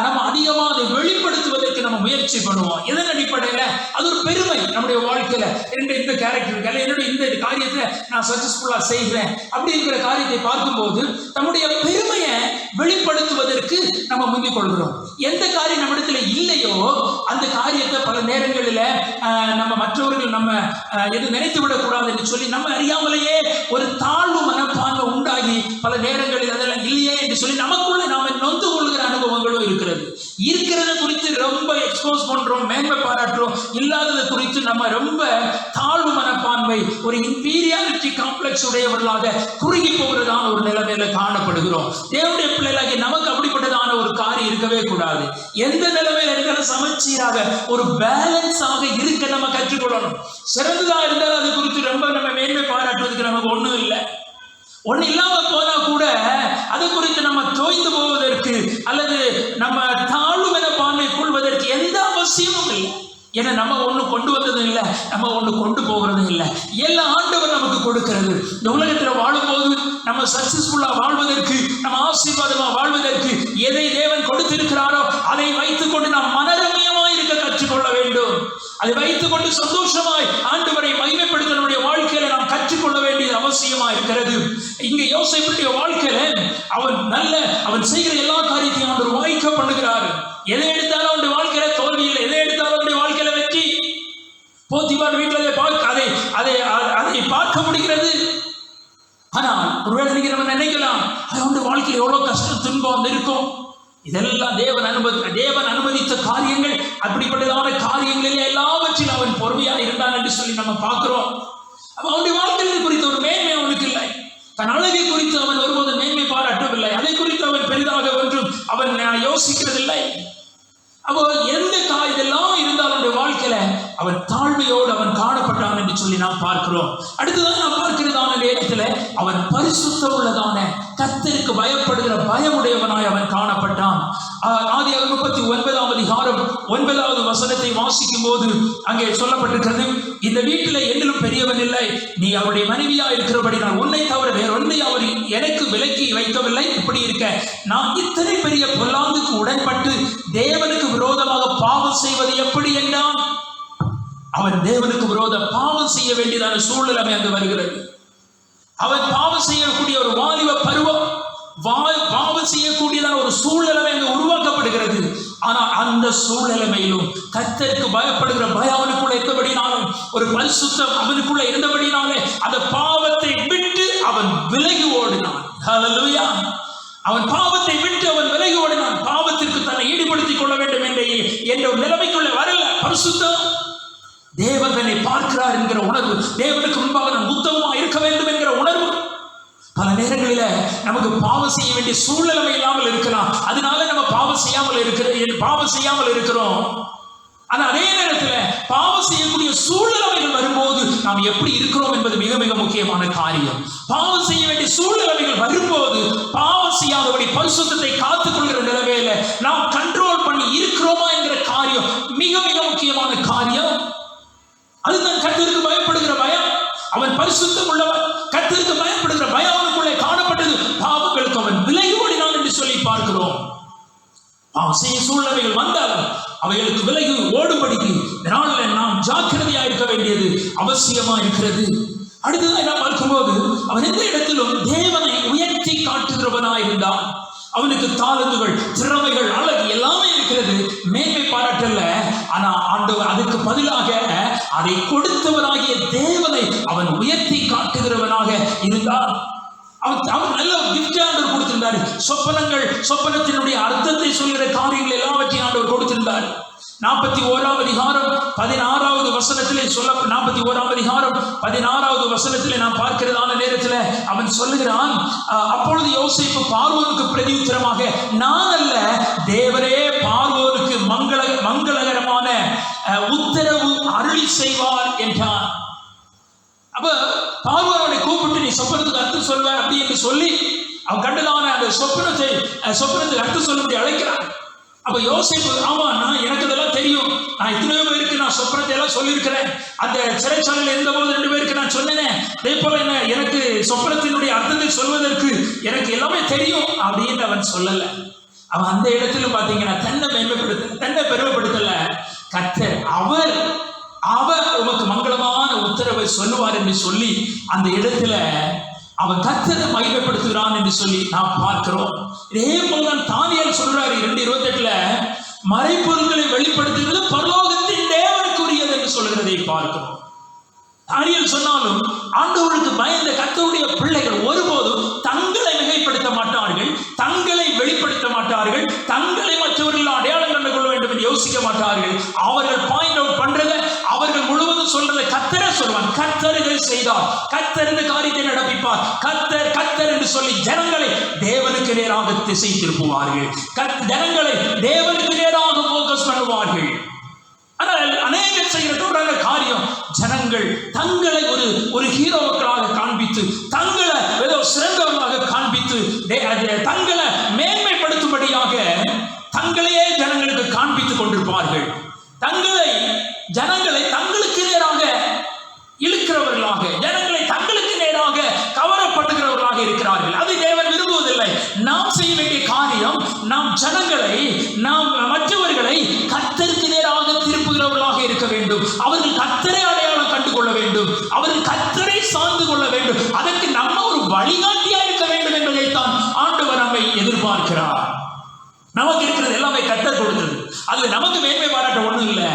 நம்ம அதிகமா அதை வெளிப்படுத்துவதற்கு நம்ம முயற்சி பண்ணுவோம். எதன் அடிப்படையில? அது ஒரு பெருமை நம்முடைய வாழ்க்கையில. இந்த கேரக்டர் இருக்கல, என்னுடைய இந்த காரியத்தை நான் சக்சஸ்ஃபுல்லா செய்கிறேன் அப்படி இருக்கிற காரியத்தை பார்க்கும்போது நம்முடைய பெருமையை வெளிப்படுத்துவதற்கு நம்ம முந்திக் கொள்கிறோம். எந்த காரியம் நம்ம இடத்துல இல்லையோ அந்த காரியத்தை பல நேரங்களில் நம்ம மற்றவர்கள் நம்ம எது நினைத்து விடக்கூடாது என்று சொல்லி நம்ம அறியாமலேயே ஒரு தாழ்வு மனப்பான்மை உண்டாகி பல நேரங்களில் அதெல்லாம் இல்லையே என்று சொல்லி நமக்குள்ள நாம நொந்து கொள்கிற அனுபவங்களும் இருக்கிறத குறித்து ரொம்ப எக்ஸ்போஸ் பண்றோம், மேன்மை பாராட்டுறோம். இல்லாதது குறித்து நம்ம ரொம்ப தாழ்வு மனப்பான்மை, ஒரு இன்பீரியாரிட்டி காம்ப்ளெக்ஸ் உடையவர்களாக குறுகி போகிறதான ஒரு நிலைமையில காணப்படுகிறோம். தேவனுடைய பிள்ளைகளாகி நமக்கு அப்படிப்பட்டதான ஒரு காரியம் இருக்கவே கூடாது. எந்த நிலைமையில இருக்கிற சமச்சீராக ஒரு பேலன்ஸாக இருக்க நம்ம கற்றுக்கொள்ளணும். சிறந்ததா இருந்தால் அது குறித்து ரொம்ப நம்ம மேன்மை பாராட்டுவதற்கு நமக்கு ஒண்ணும் இல்லை. ஒண்ணு இல்லாம போனா கூட அதை குறித்து நம்ம தோய்ந்து போவதற்கு அல்லது நம்ம தாழ்வு மனப்பான்மை கொள்வதற்கு எந்த அவசியமும் இல்லை. ஏன்னா நம்ம ஒண்ணு கொண்டு வந்ததும் இல்லை, நம்ம ஒண்ணு கொண்டு போகிறதும் இல்லை. எல்லா ஆண்டவர் நமக்கு கொடுக்கிறது. இந்த உலகத்துல வாழும்போது நம்ம சக்சஸ்ஃபுல்லா வாழ்வதற்கு, நம்ம ஆசீர்வாதமா வாழ்வதற்கு எதை தேவன் கொடுத்திருக்கிறாரோ அதை வைத்துக் கொண்டு நாம் மனரமியமா இருக்க கற்றுக்கொள்ள வேண்டும். அதை வைத்துக் கொண்டு சந்தோஷமாய் ஆண்டவரை மகிமைப்படுத்த நம்முடைய வாழ்க்கையில நாம் கற்றுக்கொள்ள வேண்டியது அவசியமா இருக்கிறது. இங்க யோசேப்புடைய வாழ்க்கையில அவன் செய்கிற எல்லா காரியத்தையும் ஆண்டவர் வாய்க்க பண்ணுகிறார். எதை எடுத்தாலும் அவனுடைய வாழ்க்கையில தோல்வி இல்லை, எதை எடுத்தாலும் அவனுடைய வாழ்க்கையில வெற்றி. போத்திபார் வீட்டில் அதை பார்க்க முடிகிறது. ஆனால் ஒருவேளை நம்ம நினைக்கலாம், அவனுடைய வாழ்க்கையில் எவ்வளவு கஷ்டம் துன்பம் இருக்கும். இதெல்லாம் தேவன் அனுமதித்த காரியங்கள். அப்படிப்பட்டதான காரியங்களில் எல்லாவற்றிலும் அவன் பொறுமையா இருந்தான் என்று சொல்லி நம்ம பார்க்கிறோம். அவனுடைய வாழ்க்கையை குறித்த ஒரு மேன்மை அவனுக்கு இல்லை. தன் அழகை குறித்து அவன் ஒருபோது மேன்மை பாராட்டவில்லை. அதை குறித்து அவன் பெரிதாக ஒன்றும் அவன் யோசிக்கிறதில்லை. அப்போ எந்த இதெல்லாம் இருந்தாலும் அவனுடைய வாழ்க்கையில அவன் தாழ்மையோடு அவன் காணப்பட்டான் என்று சொல்லி நாம் பார்க்கிறோம். அடுத்ததான் நாம் பார்க்கிறதான நேரத்தில் அவன் பரிசுத்தம் உள்ளதான கர்த்தருக்கு பயப்படுகிற பயமுடையவனாய் அவன் காணப்பட்டான். ஆதியாகமம் 39ஆம் அதிகாரம் 9வது வசனத்தை வாசிக்கும் போது அங்கே சொல்லப்பட்டிருக்கிறது, இந்த வீட்டில் என்னிலும் பெரியவன் இல்லை, நீ அவருடைய மனைவியா இருக்கிறபடி நான் உன்னை தவிர வேறொன்றை அவர் எனக்கு விலக்கி வைக்கவில்லை. இப்படி இருக்க நான் இத்தனை பெரிய பொல்லாங்குக்கு உடன்பட்டு தேவனுக்கு விரோதமாக பாவம் செய்வது எப்படி என்றான். அவன் தேவனுக்கு விரோத பாவம் செய்ய வேண்டியதான சூழ்நிலை அங்கு வருகிறது. அவன் பாவம் செய்யக்கூடிய ஒரு வாலிப பருவம், பாவம் செய்யக்கூடியதான ஒரு சூழ்நிலை அங்கு உருவாக்கப்படுகிறது. ஆனால் அந்த சூழ்நிலைமையிலும் கர்த்தருக்கு பயப்படுகிற பயம் அவனுக்குள்ள இருந்தபடினாலும், ஒரு பரிசுத்தம் அவனுக்குள்ள இருந்தபடினாலே அந்த பாவத்தை விட்டு அவன் விலகி ஓடினான். ஹல்லேலூயா! அவன் பாவத்தை விட்டு அவன் விலகி ஓடினான். பாவத்திற்கு தன்னை ஈடுபடுத்திக் கொள்ள வேண்டும் என்ற நிலைமைக்குள்ள வரல. பரிசுத்தம், தேவன் தன்னை பார்க்கிறார் என்கிற உணர்வு, தேவனுக்கு முன்பாக நான் உத்தமமா இருக்க வேண்டும் என்கிற உணர்வு. பல நேரங்களில நமக்கு பாவம் செய்ய வேண்டிய சூழ்நிலை இல்லாமல் இருக்கலாம். அதனால நம்ம பாவம் செய்யாமல் இருக்கிறோம். ஆனா அதே நேரத்தில் பாவம் செய்யக்கூடிய சூழ்நிலைகள் வரும்போது நாம் எப்படி இருக்கிறோம் என்பது மிக மிக முக்கியமான காரியம். பாவம் செய்ய வேண்டிய சூழ்நிலைகள் வரும்போது பாவம் செய்யாதபடி பரிசுத்தத்தை காத்துக் கொள்கிற நிலைமையில நாம் கண்ட்ரோல் பண்ணி இருக்கிறோமா என்கிற காரியம் மிக மிக முக்கியமான காரியம். அதுதான் கர்த்தருக்கு பயப்படுகிற பயம். அவன் பரிசுத்தம் உள்ளவன், கர்த்தருக்கு பயப்படுகிற பயம் அவனுக்குள்ளே காணப்பட்டது. பாவங்களுக்கு அவன் விலகி ஓடினான் என்று சொல்லி பார்க்கிறோம். பாவம் செய்ய சூழ்நிலைகள் வந்தாலும் அவைகளுக்கு விலகி ஓடும்படிக்கு நாளில் நாம் ஜாக்கிரதையா இருக்க வேண்டியது அவசியமா இருக்கிறது. அடுத்ததாக நாம் பார்க்கும்போது அவன் எந்த இடத்திலும் தேவனை உயர்த்தி காட்டுகிறவனாயிருந்தான். அவனுக்கு தாளந்துகள், திறமைகள், அழகு எல்லாமே இருக்கிறது, மேன்மை பாராட்டல்ல. ஆனா ஆண்டவர் அதுக்கு பதிலாக அதை கொடுத்தவனாகிய தேவனை அவன் உயர்த்தி காட்டுகிறவனாக இருந்தான். அவன் நல்ல கிஃப்ட் ஆண்டவர் கொடுத்திருந்தார். சொப்பனத்தினுடைய அர்த்தத்தை சொல்கிற காரியங்கள் எல்லாவற்றையும் ஆண்டவர் கொடுத்திருந்தார். 41ஆம் அதிகாரம் 16வது வசனத்திலே 41ஆம் அதிகாரம் 16வது வசனத்திலே நாம் பார்க்கிறதான நேரத்தில் அவன் சொல்லுகிறான், அப்பொழுது யோசேப்பு பார்வோனுக்கு பிரதியுத்தரமாக, நான் அல்ல, தேவரே பார்வோனுக்கு மங்களகரமான உத்தரவு அருளி செய்வார் என்றான். அப்ப பார்வோனை கூப்பிட்டு நீ சொப்பனத்துக்கு அர்த்தம் சொல்வார் அப்படி என்று சொல்லி அவன் கண்டதான அந்த சொப்பனத்துக்கு அர்த்தம் சொல்லும்படி அழைக்கிறான். அப்ப யோசேப்பு, ஆமா எனக்கு இதெல்லாம் தெரியும், நான் இத்தனையோ பேருக்கு நான் சொப்பனத்தை எல்லாம் சொல்லியிருக்கிறேன், அந்த சிறைச்சாலையில் இருந்த போது 2 பேருக்கு நான் சொன்னேன், அதே போல எனக்கு சொப்பனத்தினுடைய அர்த்தத்தை திறந்து சொல்வதற்கு எனக்கு எல்லாமே தெரியும் அப்படின்னு அவன் சொல்லல. அவன் அந்த இடத்துல பாத்தீங்கன்னா தன்னை பெருமைப்படுத்தல. கர்த்தர் அவர் உமக்கு மங்களமான உத்தரவை சொல்லுவார் என்று சொல்லி அந்த இடத்துல அவன் கர்த்தரை மகிமைப்படுத்துகிறான் என்று சொல்லி நாம் பார்க்கிறோம். இதே போலதான் தானியேல் சொல்றாரு 2:28 மறைபொருள்களை வெளிப்படுத்துகிறது பரலோகத்தின் தேவனுக்குரியது என்று சொல்கிறதை பார்க்கிறோம். தானியேல் சொன்னாலும் ஆண்டவருக்கு பயந்த கர்த்தருடைய பிள்ளைகள் ஒருபோதும் தங்களை மிகைப்படுத்த மாட்டார்கள், தங்களை வெளிப்படுத்த மாட்டார்கள், தங்களை மற்றவர்கள் அடையாளம் கண்டு கொள்ள வேண்டும் என்று யோசிக்க மாட்டார்கள். அவர்கள் பாயிண்ட் அவுட் பண்றதை அவர்கள் முழுவதும் சொல்றதை கர்த்தரே சொல்வான். கர்த்தர் இதை செய்தார், கர்த்தர் இந்த காரியத்தை நடப்பிப்பார், கர்த்தர் கர்த்தர் என்று சொல்லி ஜனங்களை தேவனுக்கு நேராக திசை திருப்புவார்கள். ஜனங்களை தேவனுக்கு நேராக போக்கஸ் பண்ணுவார்கள். ஆனால் அநேகர் செய்கிற தவறான காரியம், ஜனங்கள் தங்களை ஒரு ஹீரோக்களாக காண்பித்து, தங்களை ஏதோ சிறந்தவர்களாக காண்பித்து, தங்களை மேன்மைப்படுத்தும்படியாக தங்களையே ஜனங்களுக்கு காண்பித்துக் கொண்டிருப்பார்கள். ஜனங்களை தங்களுக்கு நேராக இழுக்கிறவர்களாக, ஜனங்களை தங்களுக்கு நேராக கவரப்படுகிறவர்களாக இருக்கிறார்கள். அது தேவன் விரும்புவதில்லை. நாம் செய்ய வேண்டிய காரியம், நாம் ஜனங்களை, நாம் மற்றவர்களை கர்த்தருக்கு நேராக திருப்புகிறவர்களாக இருக்க வேண்டும். அவர்கள் கர்த்தரை அடையாளம் கண்டு கொள்ள வேண்டும், அவர்கள் கர்த்தரை சார்ந்து கொள்ள வேண்டும். அதற்கு நம்ம ஒரு வழிகாட்டியா இருக்க வேண்டும் என்பதைத்தான் ஆண்டவர் நம்மை எதிர்பார்க்கிறார். நமக்கு இருக்கிறது எல்லாமே கர்த்தர் கொடுத்தது. அது நமக்கு மேன்மை பாராட்ட ஒண்ணும் இல்லை,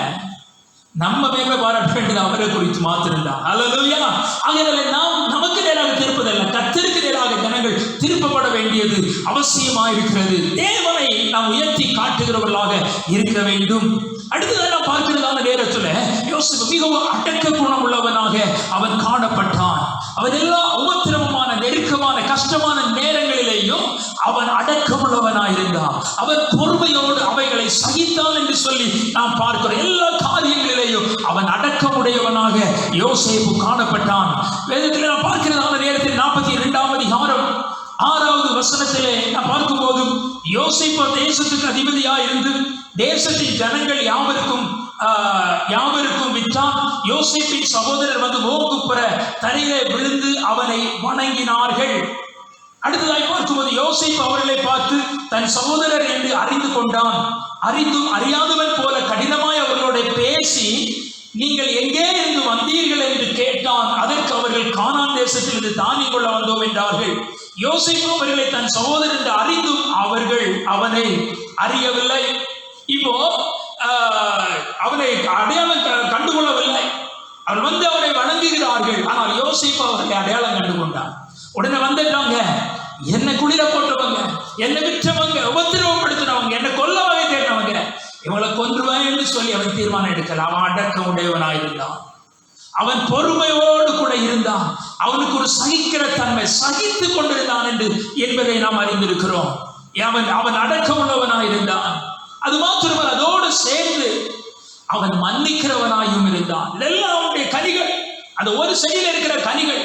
நம்ம மேன்மை பாராட்ட வேண்டியது அவரை குறித்து மாத்திருந்தான். அல்லேலூயா. ஆகையால நாம் நமக்கு நேராக திருப்பதல்ல, கர்த்தருக்கு நேராக ஜனங்கள் திருப்பப்பட வேண்டியது அவசியமாயிருக்கிறது. தேவனை நாம் உயர்த்தி காட்டுகிறவர்களாக இருக்க வேண்டும். அடுத்ததாக நாம் பார்க்கிறதான நேரத்தில் யோசேப்பு மிகவும் அடக்க குணம் உள்ளவனாக அவன் காணப்பட்டான். அவன் எல்லா உபத்திரவமான, நெருக்கமான, கஷ்டமான நேரங்களிலேயும் அவன் அடக்கமுள்ளவனாய் இருந்தான். அவன் பொறுமையோடு அவைகளை சகித்தான் என்று சொல்லி நாம் பார்க்கிறோம். எல்லா காரியங்களிலேயும் அவன் அடக்கமுடையவனாக யோசேப்பு காணப்பட்டான். வேதத்தில் நாம் பார்க்கிறதான நேரத்தில் 42ஆம் அதிகாரம் 6வது வசனத்திலே நாம் பார்க்கும்போது, யோசேப்பு தேசத்துக்கு அதிபதியாக இருந்து தேசத்தின் ஜனங்கள் யாவருக்கும் விற்றான். யோசேப்பின் சகோதரர் வந்து மோகுப்புற தரையிலே விழுந்து அவனை வணங்கினார்கள். அடுத்ததாய் பார்க்கும்போது யோசேப்பு அவர்களை பார்த்து தன் சகோதரர் என்று அறிந்து கொண்டான். அறிந்தும் அறியாதவன் போல கடினமாய் அவர்களோட பேசி, நீங்கள் எங்கே இருந்து வந்தீர்கள் என்று கேட்டான். அதற்கு அவர்கள் கானான் தேசத்திலிருந்து தானியம் கொள்ள வந்தோம் என்றார்கள். யோசேப்பு அவர்களை தன் சகோதரர் என்று அறிந்தும் அவர்கள் அவனை அறியவில்லை. இப்போ அவனை அடையாளம் கண்டுகொள்ளவில்லை. அவர் வந்து அவனை வணங்குகிறார்கள். ஆனால் யோசேப்பு அவர்களை அடையாளம் கண்டுகொண்டார். உடனே வந்துட்டாங்க, என்னை குளிர போட்டவங்க, என்னை விற்றவங்க, உபத்திரவப்படுத்தினவங்க, என்னை கொல்ல வகை தேடினவங்க, இவங்களை கொன்றுவேன் என்று சொல்லி அவன் தீர்மானம் எடுக்கல. அவன் அடக்கம் உடையவனாயிருந்தான். அவன் பொறுமையோடு கூட இருந்தான். அவனுக்கு ஒரு சகிக்கிற தன்மை, சகித்துக் கொண்டிருந்தான் என்பதை நாம் அறிந்திருக்கிறோம். அவன் அடக்கம் உள்ளவனாயிருந்தான். அது மாத்திரமல்ல, அதோடு சேர்ந்து அவன் மன்னிக்கிறவனாயும் இருந்தான். இதெல்லாம் அவனுடைய கனிகள், அந்த ஒரு செயலில் இருக்கிற கனிகள்.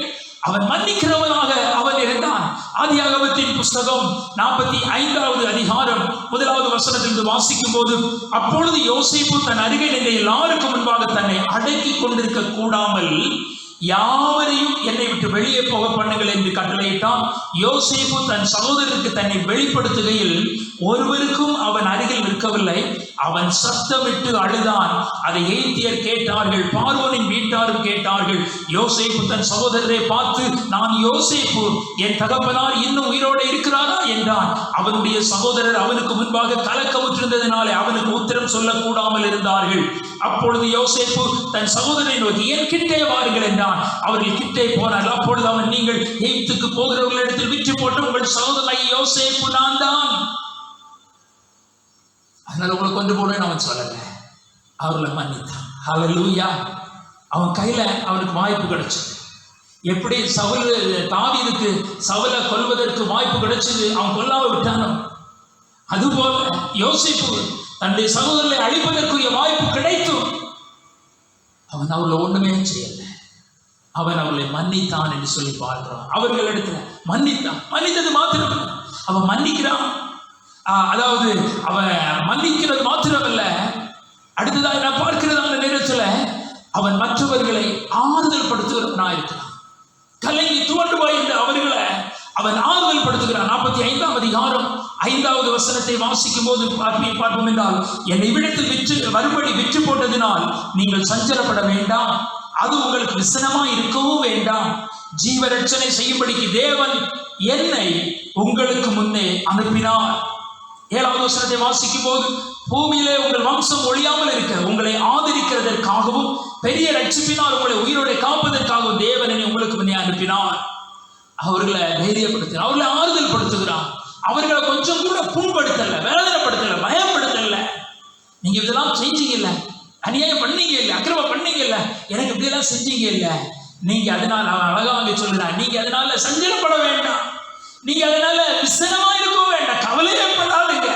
அவன் மன்னிக்கிறவனாக அவன் இருந்தான். ஆதியாகமத்தின் புஸ்தகம் 45வது அதிகாரம் 1வது வசனத்திலிருந்து வாசிக்கும் போது, அப்பொழுது யோசேப்பு தன் அருகே நின்ற எல்லாருக்கும் முன்பாக தன்னை அடக்கி கொண்டிருக்க கூடாமல் யாவரையும் என்னை விட்டு வெளியே போக பண்ணுங்கள் என்று கட்டளையிட்டான். யோசேப்பு தன் சகோதரருக்கு தன்னை வெளிப்படுத்துகையில் ஒருவருக்கும் அவன் அருகில் நிற்கவில்லை. அவன் சத்தமிட்டு அழுதான். அதை எகிப்தியர் கேட்டார்கள், பார்வோனின் வீட்டாரும் கேட்டார்கள். யோசேப்பு தன் சகோதரரை பார்த்து, நான் யோசேப்பு, என் தகப்பனார் இன்னும் உயிரோடு இருக்கிறாரா என்றான். அவனுடைய சகோதரர் அவனுக்கு முன்பாக கலக்கமுற்றிருந்ததினாலே அவனுக்கு உத்தரம் சொல்லக்கூடாமல் இருந்தார்கள். அப்பொழுது யோசேப்பு தன் சகோதரனை நோக்கி, என் கிட்டே வாருங்கள் என்றான். அவர்கள் கிட்டே போனார்கள். அப்பொழுது அவன், நீங்கள் எகிப்துக்கு போகிறவர்களிடத்தில் விற்று போட்டு உங்கள் சகோதரனை யோசேப்பு நான் தான், அதனால உங்களை கொண்டு போடுவேன்னு அவன் சொல்லல. அவர்களை மன்னித்தான். ஹல்லேலூயா. அவன் கையில அவனுக்கு வாய்ப்பு கிடைச்சது. எப்படி தாவீதுக்கு சவுலை கொல்வதற்கு வாய்ப்பு கிடைச்சது, அவன் கொல்லாம விட்டானோ, அதுபோல யோசேப்பு தன்னுடைய சகோதரரை அழிப்பதற்குரிய வாய்ப்பு கிடைத்தும் அவன் அவர்களை ஒண்ணுமே செய்யல. அவன் அவர்களை மன்னித்தான் என்று சொல்லி பார்க்கிறான். அவர்களிடத்துல மன்னித்தது மாத்திரம் அவன் மன்னிக்கிறான். அதாவது அவன் மன்னிக்கிறது மாத்திரமல்ல, அடுத்ததாக நான் பார்க்கிறதான நேரத்தில் அவன் மற்றவர்களை ஆறுதல் படுத்துகிறவனாக இருக்கிறான். கலங்கி துவண்டு போயிருந்த அவன் ஆறுதல் படுத்துகிறான். 45ஆம் அதிகாரம் 5வது வசனத்தை வாசிக்கும் போது பார்ப்போம் என்றால், என்னை இவ்விடத்தில் மறுபடி விற்று போட்டதினால் நீங்கள் சஞ்சலப்பட வேண்டாம், அது உங்களுக்கு விசனமா இருக்கவும் வேண்டாம். ஜீவ ரட்சனை செய்யும்படிக்கு தேவன் என்னை உங்களுக்கு முன்னே அனுப்பினார். 7வது வசனத்தை வாசிக்கும் போது, பூமியிலே உங்கள் வம்சம் ஒழியாமல் இருக்க உங்களை ஆதரிக்கிறதற்காகவும் பெரிய ரட்சிப்பினால் உங்களை உயிரோடு காப்பதற்காகவும் தேவன் என்னை உங்களுக்கு முன்னே அனுப்பினார். அவர்களை தைரியப்படுத்த, அவர்களை ஆறுதல் படுத்துகிறான். அவர்களை கொஞ்சம் கூட புண்படுத்தல, வேதனைப்படுத்தல, பயப்படுத்தல. நீங்க இதெல்லாம் செஞ்சீங்க இல்ல, அநியாயம் பண்ணீங்க இல்ல, அக்கிரமம் பண்ணீங்க இல்ல, எனக்கு இப்படி எல்லாம் செஞ்சீங்க இல்ல, நீங்க அதனால அழகாக சொல்லுறான், நீங்க அதனால சஞ்சலப்பட வேண்டாம், நீங்க அதனால விசனமா இருக்கவும் வேண்டாம், கவலையே படாதீங்க.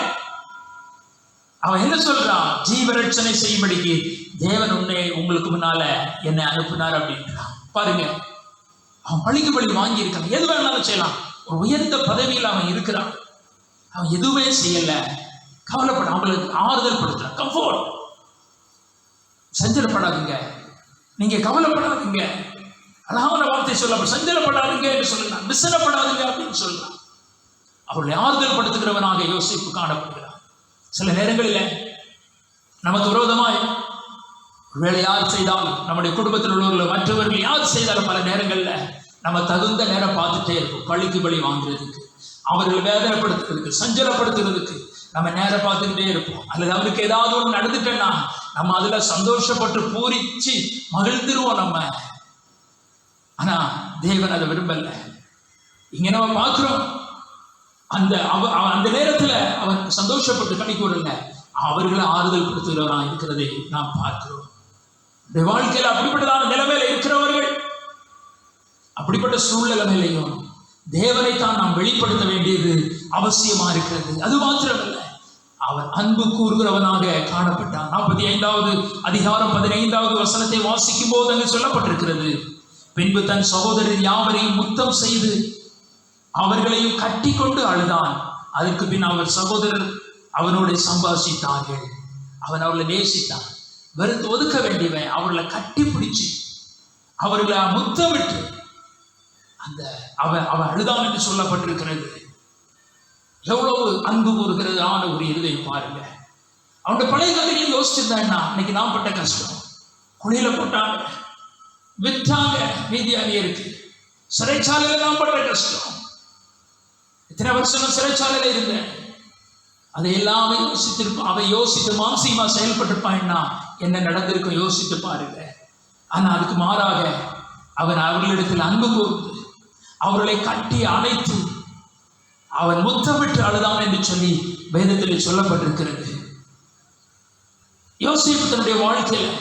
அவன் என்ன சொல்றான்? ஜீவரட்சனை செய்யும்படிக்கு தேவன் உன்னை உங்களுக்கு முன்னால என்னை அனுப்பினார் அப்படின்றான். பாருங்க, அவன் பழிக்கு பழி வாங்கி இருக்கான். எது வேணாலும் செய்யலாம். ஒரு உயர்ந்த பதவியில் அவன் இருக்கிறான். அவன் எதுவுமே செய்யல, கவலைப்பட, அவங்களுக்கு ஆறுதல் படுத்துறான். கம்ஃபோர்ட், சஞ்சலப்படாதீங்க, நீங்க கவலைப்படாதீங்க, அழகான வார்த்தை சொல்ல, சஞ்சலப்படாதீங்க என்று சொல்லலாம், விசனப்படாதீங்க அப்படின்னு சொல்லலாம். அவர்களை ஆறுதல் படுத்துகிறவனாக யோசிப்பு காணப்படுகிறான். சில நேரங்களில் நமக்கு விரோதமாய் வேலை யார் செய்தாலும், நம்முடைய குடும்பத்தில் உள்ளவர்கள் மற்றவர்கள் யார் செய்தாலும், பல நேரங்களில் நம்ம தகுந்த நேரம் பார்த்துட்டே இருப்போம். பழிக்கு பழி வாங்குறதுக்கு, அவர்கள் வேதனைப்படுத்துறதுக்கு, சஞ்சலப்படுத்துறதுக்கு நம்ம நேரம் பார்த்துக்கிட்டே இருப்போம். அல்லது அவருக்கு ஏதாவது ஒன்று நடந்துட்டேன்னா நம்ம அதுல சந்தோஷப்பட்டு பூரிச்சு மகிழ்ந்துருவோம் நம்ம. ஆனா தேவன் அதை விரும்பல. இங்க நம்ம பார்க்கிறோம், அந்த நேரத்துல அவன் சந்தோஷப்பட்டு கணிக்கூறல, அவர்களை ஆறுதல் படுத்துகிறவனா இருக்கிறதை நாம் பார்க்கிறோம். வாழ்க்கையில் அப்படிப்பட்டதான நிலைமையில இருக்கிறவர்கள், அப்படிப்பட்ட சூழ்நிலையிலையும் தேவனைத்தான் நாம் வெளிப்படுத்த வேண்டியது அவசியமா இருக்கிறது. அது மாத்திரமல்ல, அவன் அன்பு கூறுகிறவனாக காணப்பட்டான். 45வது அதிகாரம் 15வது வசனத்தை வாசிக்கும் போது அங்கு சொல்லப்பட்டிருக்கிறது, பின்பு தன் சகோதரர் யாவரையும் முத்தம் செய்து அவர்களையும் கட்டி கொண்டு அழுதான். அதற்கு பின் அவர் சகோதரர் அவனோடு சம்பாஷித்தார்கள். அவன் அவர்களை நேசித்தான், வெறுத்து ஒதுக்க வேண்டியவன் அவர்களை கட்டி பிடிச்சு அவர்களை முத்தமிட்டு அவன் அழுதான் என்று சொல்லப்பட்டிருக்கிறது. எவ்வளவு அன்பு கூறுகிறது ஆன ஒரு இருதயம் பாருங்க. அவனுடைய பழைய கதையை யோசிச்சிருந்தான்னா, இன்னைக்கு நான் பட்ட கஷ்டம், குழியில போட்டாங்க, விற்றாங்க, மீதியாவே இருக்கு, சிறைச்சாலையில நான் பட்ட கஷ்டம், இத்தனை வருஷம் சிறைச்சாலையில இருந்தேன், அதை எல்லாமே யோசித்திருப்பான். அவன் யோசித்து மானசீகமா செயல்பட்டிருப்பான்னா என்ன நடந்திருக்கும் யோசித்து பாருங்க. ஆனா அதுக்கு மாறாக அவன் அவர்களிடத்தில் அன்பு கூர்ந்து அவர்களை கட்டி அணைத்து அவன் முத்தமிட்டு அழுதான் என்று சொல்லி வேதத்தில் சொல்லப்பட்டிருக்கிறது. யோசேப்பு தன்னுடைய வாழ்க்கையில்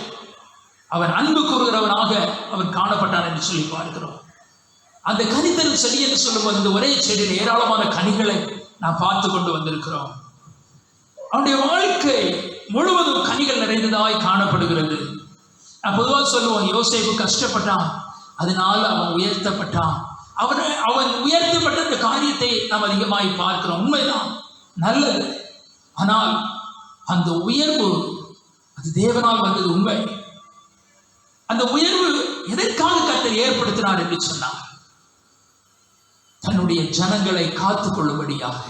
அவன் அன்பு கூறுகிறவனாக அவன் காணப்பட்டான் என்று சொல்லி பார்க்கிறோம். அந்த கனித்தல் செடி என்று சொல்லும்போது இந்த ஒரே செடியில் ஏராளமான கனிகளை நாம் பார்த்து கொண்டு வந்திருக்கிறோம். அவனுடைய வாழ்க்கை முழுவதும் கனிகள் நிறைந்ததாய் காணப்படுகிறது. நான் பொதுவாக சொல்லுவோம், யோசேப்பு கஷ்டப்பட்டான், அதனால அவன் உயர்த்தப்பட்டான். அவன் உயர்த்தப்பட்ட இந்த காரியத்தை நாம் அதிகமாய் பார்க்கிறோம். உண்மைதான், நல்லது. ஆனால் அந்த உயர்வு அது தேவனால் வந்தது உண்மை. அந்த உயர்வு எதற்காக கர்த்தர் ஏற்படுத்தினார் என்று சொன்னார், தன்னுடைய ஜனங்களை காத்துக் கொள்ளும்படியாக.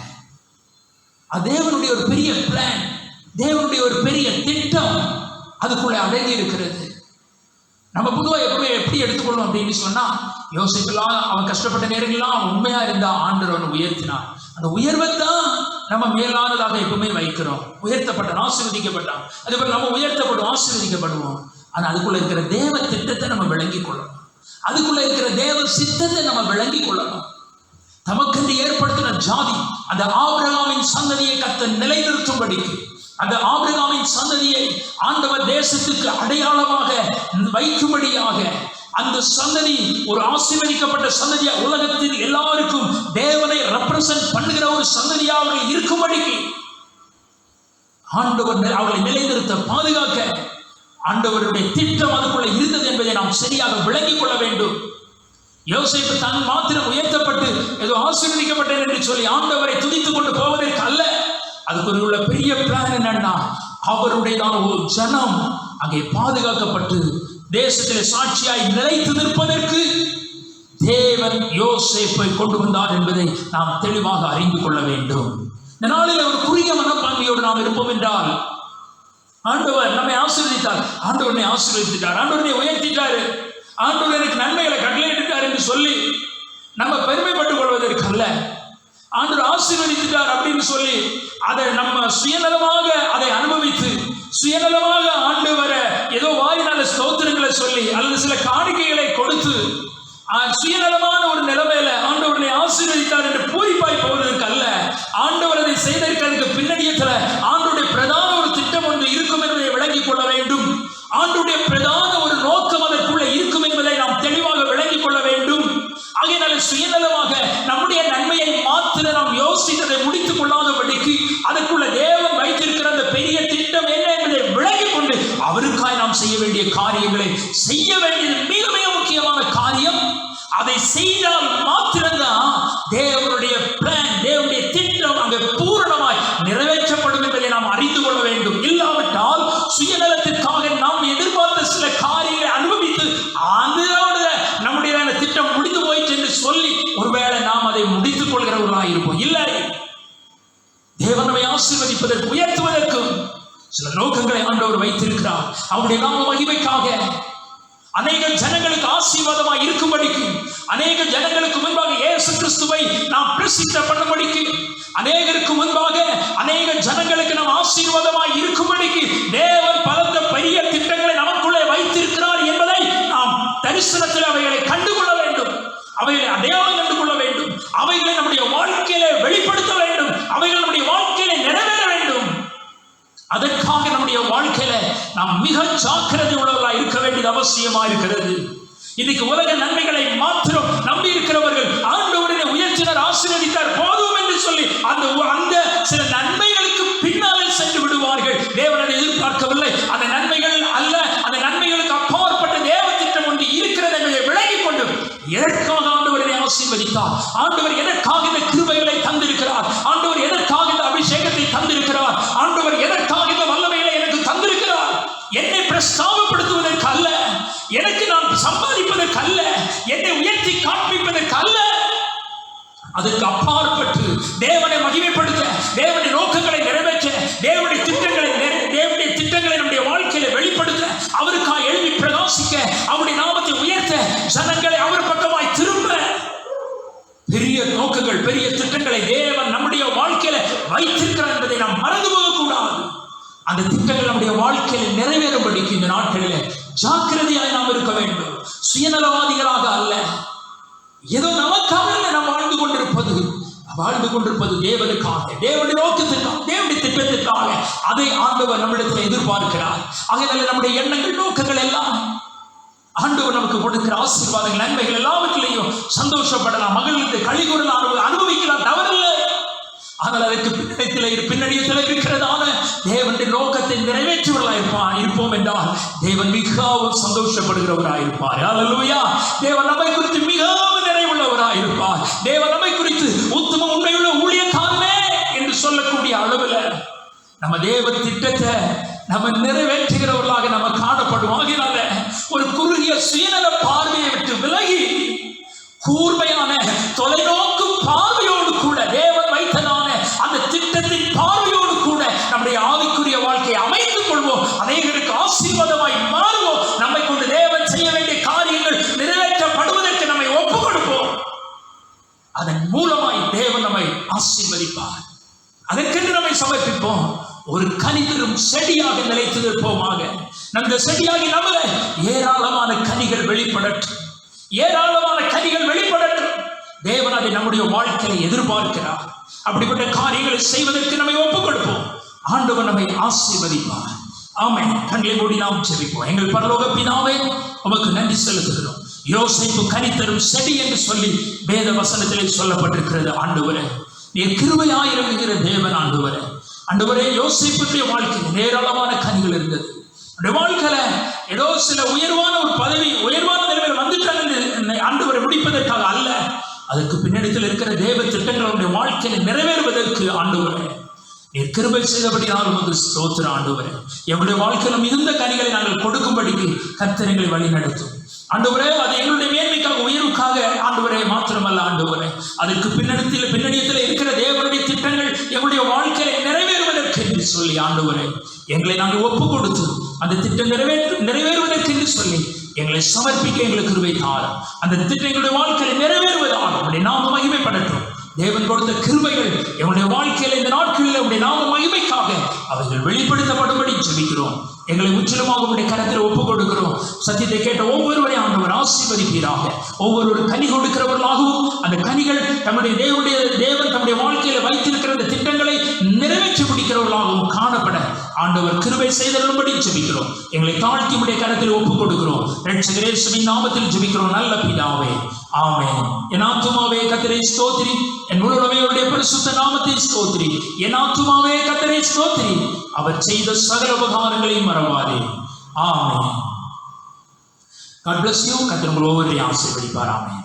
தேவனுடைய ஒரு பெரிய பிளான், தேவனுடைய ஒரு பெரிய திட்டம் அதுக்குள்ள அடங்கி இருக்கிறது. நம்ம பொதுவாக எப்பவுமே எப்படி எடுத்துக்கொள்ளும் அப்படின்னு சொன்னா, யோசிக்கலாம், அவன் கஷ்டப்பட்ட நேரங்கள்லாம் அவன் உண்மையா இருந்தா ஆண்டவர் அவனை உயர்த்தினான். அந்த உயர்வை தான் நம்ம மேலானதாக எப்பவுமே வைக்கிறோம். உயர்த்தப்பட்ட ஆசீர்வதிக்கப்பட்டான், அதே போல நம்ம உயர்த்தப்படும் ஆசீர்வதிக்கப்படுவோம். ஆனா அதுக்குள்ள இருக்கிற தேவ திட்டத்தை நம்ம விளங்கி கொள்ளணும், அதுக்குள்ள இருக்கிற தேவ சித்தத்தை நம்ம விளங்கி கொள்ளணும். தமக்கென்று ஏற்படுத்தின ஜாதி, அந்த ஆபிரகாமின் சந்ததியை கர்த்தர் நிலைநிறுத்தும்படிக்கு, அந்த ஆபிரகாமின் சந்ததியை ஆண்டவர் தேசத்துக்கு அடையாளமாக வைக்கும்படியாக, அந்த சந்ததி ஒரு ஆசீர்வதிக்கப்பட்ட சந்ததியா, உலகத்தில் எல்லாருக்கும் தேவனை ரெப்ரசன்ட் பண்ணுகிற ஒரு சந்ததியா அவர்கள் இருக்கும்படிக்கு ஆண்டவர் அவர்களை நிலைநிறுத்த, பாதுகாக்க ஆண்டவருடைய திட்டம் அதுக்குள்ள இருந்தது என்பதை நாம் சரியாக விளங்கிக் கொள்ள வேண்டும். யோசேப்பு தான் மாத்திரம் உயர்த்தப்பட்டு ஏதோ ஆசீர்வதிக்கப்பட்டேன் என்று சொல்லி ஆண்டவரை துதித்துக் கொண்டு போவதற்கு அல்ல. அதுக்கு உள்ள பெரிய பிளான் என்னன்னா, அவருடையதான ஒரு ஜனம் அங்கே பாதுகாக்கப்பட்டு தேசத்திலே சாட்சியாய் நிலைத்து நிற்பதற்கு தேவன் யோசேப்பை கொண்டு வந்தார் என்பதை நாம் தெளிவாக அறிந்து கொள்ள வேண்டும். இந்த நாளில் ஒரு குறுகிய மனப்பான்மையோடு நாம் இருப்போம் என்றால், ஆண்டவர் நம்மை ஆசீர்வதித்தார், ஆண்டவனை ஆசீர்வதித்தார், ஆண்டவனை உயர்த்திட்டாரு, ஆண்டவர் எனக்கு நன்மைகளை கட்டளையிட்டார் என்று சொல்லி நம்ம பெருமைப்பட்டுக் கொள்வதற்கு அல்ல. ஆண்டவர் ஆசீர்வதித்தார் அப்படின்னு சொல்லி அதை நம்ம சுயநலமாக அதை அனுபவித்து சுயநலமாக ஆண்டவரை ஏதோ வாயினால ஸ்தோத்திரங்களை சொல்லி அல்லது சில காணிக்கைகளை கொடுத்து சுயநலமான ஒரு நிலைமையில ஆண்டவரை ஆசீர்வதித்தார் என்று பூரிப்பாய் போவதற்கு அல்ல. ஆண்டவர் அதை செய்திருக்கிறதுக்கு பின்னணியத்துல ஆண்டவருடைய பிரதான ஒரு திட்டம் ஒன்று இருக்கும் என்பதை விளங்கிக் கொள்ள வேண்டும். ஆண்டவருடைய பிரதான ஒரு நோக்கம் அதற்குள்ள இருக்கும் என்பதை நாம் தெளிவாக விளங்கிக் கொள்ள வேண்டும். ஆகையினால சுயநலமாக நம்முடைய நன்மையை மாத்திர நாம் யோசித்ததை முடித்துக் கொள்ளாதபடிக்கு அதற்குள்ள தேவன் வைத்திருக்கிற அந்த பெரிய திட்டம் என்ன என்பதை விளங்கிக் கொண்டு அவருக்காய் நாம் செய்ய வேண்டிய காரியங்களை செய்ய வேண்டியது மிக மிக முக்கியமான காரியம். அதை செய்தால் மாத்திரம்தான் தேவனுடைய பிளான், தேவனுடைய திட்டம் அங்கு பூரணமாய் நிறைவேற்றப்படும் என்பதை நாம் அறிந்து கொள்ள வேண்டும். இல்லாவிட்டால் சுயநலத்திற்காக நாம் எதிர்பார்த்த சில காரியங்களை அனுபவித்து அதோட நம்முடைய திட்டம் முடிந்து போயிற்று என்று சொல்லி ஒருவேளை நாம் அதை முடித்துக் கொள்கிறவர்களாக இருப்போம். இல்லை, தேவன் நம்மை ஆசீர்வதிப்பதற்கு உயர்த்துவதற்கும் சில நோக்கங்களை ஆண்டவர் வைத்திருக்கிறார். அவருடைய நாம மகிமைக்காக அநேக ஜனங்களுக்கு ஆசீர்வாதமாய் இருக்கும்படிக்கு, அநேக ஜனங்களுக்கு முன்பாக இயேசு கிறிஸ்துவை நாம் பிரசித்த பண்ணும்படிக்கு, அநேகருக்கு முன்பாக அநேக ஜனங்களுக்கு நாம் ஆசீர்வாதமாய் இருக்கும்படிக்கு தேவன் பலத்த பெரிய திட்டங்களை நமக்குள்ளே வைத்திருக்கிறார் என்பதை நாம் தரிசனத்தில் அவைகளை கண்டுகொள்ள வேண்டும், அவைகளை அடையாளம் கண்டு கொள்ள வேண்டும், அவைகளை நம்முடைய வாழ்க்கையில வெளிப்படுத்த வேண்டும், அவைகள் நம்முடைய வாழ்க்கையில நிறைவேற வேண்டும். அதற்காக நம்முடைய வாழ்க்கையில நாம் மிக ஜாக்கிரதை உள்ளவர்களாக இருக்க வேண்டியது அவசியமா இருக்கிறது. இன்னைக்கு உலக நன்மைகளை மாத்திரம் நம்பி இருக்கிறவர்கள் ஆண்டவரை உயர்த்தினர், ஆசீர்வதித்தார் போதும் என்று சொல்லி அந்த சில நன்மைகளுக்கு பின்னாலே சென்று விடுவார்கள். தேவன் அதை எதிர்பார்க்கவில்லை. அந்த நன்மைகள் அல்ல, அந்த நன்மைகளுக்கு அப்பாற்பட்ட தேவ திட்டம் ஒன்று இருக்கிறது என்பதை விளங்கிக் கொண்டு எதற்காக ஆண்டவரை ஆசீர்வதித்தார், ஆண்டவர் எதற்காக இந்த கிருபைகளை தந்திருக்கிறார், ஆண்டவர் எதற்காக இந்த அபிஷேகத்தை தந்திருக்கிறார், ஆண்டவர் எதற்காக இந்த வல்லமைகளை எனக்கு தந்திருக்கிறார், என்னை பிரஸ்தாபப்படுத்துவதற்கு அல்ல, எனக்கு நான் சம்பாதிப்பதற்கு அல்ல, என்னை உயர்த்தி காண்பிப்பதற்கு அல்ல, அதற்கு அப்பாற்பட்டு தேவனை மகிமைப்படுத்த, தேவனுடைய நோக்கங்களை நிறைவேற்ற, தேவனுடைய திட்டங்களை நம்முடைய வாழ்க்கையில வெளிப்படுத்த, அவருக்காக எழுதி பிரகாசிக்க, அவருடைய நாமத்தை உயர்த்த, ஜனங்களை அவர் பக்கமாய் திரும்ப பெரிய நோக்கங்கள், பெரிய திட்டங்களை தேவன் நம்முடைய வாழ்க்கையில வைத்திருக்கிறார் என்பதை நாம் மறந்து போகக்கூடாது. அந்த திட்டங்கள் நம்முடைய வாழ்க்கையில நிறைவேறும்படிக்கு இந்த நாட்களில் ஜாக்கிரதையாய் நாம் இருக்க வேண்டும். சுயநலவாதிகளாக அல்ல, ஏதோ நமக்காக நாம் வாழ்ந்து கொண்டிருப்பது தேவனுக்காக, தேவனுடைய நோக்கத்திற்காக, தேவனுடைய திட்டத்திற்காக. அதை ஆண்டவர் நம்மிடத்தில் எதிர்பார்க்கிறார். ஆகையால் நம்முடைய எண்ணங்கள், நோக்கங்கள் எல்லாம் ஆண்டவர் நமக்கு கொடுக்கிற ஆசீர்வாதங்கள், நன்மைகள் எல்லாவற்றிலையும் சந்தோஷப்படலாம், மகிழ்ந்து கழிகூறலாம், அனுபவிக்கலாம், தவறில்லை. ஆனால் அதற்கு பின்னணியத்தில் இருக்கிறதான தேவனுடைய நோக்கத்தை நிறைவேற்றுவர்களாக இருப்போம் என்றால் தேவன் மிகவும் சந்தோஷப்படுகிறவராக இருப்பார். அல்லேலூயா. தேவன் நம்மை குறித்து மிகவும் நிறைவுள்ளவராக இருப்பார். தேவன் நம்மை குறித்து உத்தம உண்மையுள்ள ஊழியக்காரனே என்று சொல்லக்கூடிய அளவில் நம்ம தேவ திட்டத்தை நம்ம நிறைவேற்றுகிறவர்களாக நம்ம காணப்படுவோம். ஆகையினால ஒரு குறுகிய சுயநல பார்வையை விட்டு விலகி கூர்மையான தொலைநோக்கு பார்வையோடு கூட தேவன் வைத்ததான அந்த திட்டத்தின் பார்வையோடு கூட நம்முடைய ஆவிக்குரிய வாழ்க்கையை அமைத்துக் கொள்வோம். அநேகருக்கு ஆசீர்வாதமாய் மாறுவோம். நம்மை கொண்டு தேவன் செய்ய வேண்டிய காரியங்கள் நிறைவேற்றப்படுவதற்கு நம்மை ஒப்புக் கொடுப்போம். அதன் மூலமாய் தேவன் நம்மை ஆசீர்வதிப்பார். அதற்கென்று நம்மை சமர்ப்பிப்போம். ஒரு கனி தரும் செடியாக நிலைத்து நிற்போமாக. அந்த செடியாகி நம்மள ஏராளமான கனிகள் வெளிப்படட்டும், ஏராளமான கனிகள் வெளிப்படட்டும். தேவன் அதை நம்முடைய வாழ்க்கையை எதிர்பார்க்கிறார். அப்படிப்பட்ட காரியங்களை செய்வதற்கு நம்மை ஒப்புக் கொடுப்போம். ஆண்டவர் நம்மை ஆசீர்வதிப்பார். ஆமென். கண்களை மூடி நாம் ஜெபிப்போம். எங்கள் பரலோக பிதாவே, உமக்கு நன்றி செலுத்துகிறோம். யோசேப்பு கனி தரும் செடி என்று சொல்லி வேத வசனத்திலே சொல்லப்பட்டிருக்கிறது. ஆண்டவரே, நீர் கிருபையாயிருக்கிற தேவன். ஆண்டவரே, யோசேப்புடைய வாழ்க்கையில் ஏராளமான கனிகள் இருந்தது. அந்த வாழ்க்கையில ஏதோ சில உயர்வான ஒரு பதவி, உயர்வான நிலைமையில் வந்துட்டாங்க ஆண்டவரை முடிப்பதற்காக அல்ல, அதற்கு பின்னணியில் இருக்கிற தேவ திட்டங்களுடைய வாழ்க்கையில நிறைவேறுவதற்கு ஆண்டவரே நீர் கிருபை செய்தபடியால் உமக்கு ஸ்தோத்திரம். ஆண்டவரே, எங்களுடைய வாழ்க்கையில மிகுந்த கனிகளை நாங்கள் கொடுக்கும்படிக்கு கர்த்தர் எங்களை வழி நடத்தும். ஆண்டவரே, அது எங்களுடைய மேன்மைக்காக, உயர்வுக்காக ஆண்டவரே மாத்திரமல்ல ஆண்டவரே, அதற்கு பின்னணியத்தில் இருக்கிற தேவனுடைய திட்டங்கள் எங்களுடைய வாழ்க்கையை நிறைவேறுவதற்கு என்று சொல்லி ஆண்டவரே எங்களை நாங்கள் ஒப்பு கொடுத்து அந்த திட்டம் நிறைவேறுவதற்கு என்று சொல்லி எங்களை சமர்ப்பிக்க எங்களுக்கு கிருபை தாரும். அந்த திட்டம் எங்களுடைய வாழ்க்கையை நிறைவேறுவதால் உடைய நாம மகிமைப்படட்டும். தேவன் கொடுத்த கிருபைகள் எங்களுடைய வாழ்க்கையில் இந்த நாட்களில் உடைய நாம மகிமைக்காக அவைகள் வெளிப்படுத்தப்படும்படி ஜெபிக்கிறோம். எங்களை முற்றிலுமாக உடைய கரத்தில் ஒப்புக் கொடுக்கிறோம். சத்தியத்தை கேட்ட ஒவ்வொருவரையும் ஆண்டவர் ஆசீர்வதிப்பீராக. ஒவ்வொரு கனி கொடுக்கிறவர்களாகவும் அந்த கனிகள் தேவன் தம்முடைய வாழ்க்கையில வைத்திருக்கிற அந்த திட்டங்களை நிறைவேற்றி முடிக்கிறவர்களாகவும் காணப்பட ஆண்டவர் கிருபை செய்தருளும்படி ஜெபிக்கிறோம். எங்களை தாழ்த்தி உடைய கரத்தில் ஒப்புக் கொடுக்கிறோம். இரட்சகர் இயேசுவின் நாமத்தில் ஜெபிக்கிறோம் நல்ல பிதாவே, ஆமென். என் ஆத்துமாவே கர்த்தரை ஸ்தோத்திரி, என் முழுமையுடைய பரிசுத்த நாமத்தை ஸ்தோத்திரி. என் ஆத்துமாவே கர்த்தரை ஸ்தோத்திரி, அவர் செய்த சகல உபகாரங்களையும் மறவாதே. ஆமென். God bless you. கர்த்தர் உங்களை ஒவ்வொருவரையும் ஆசீர்வதிப்பார். ஆமென்.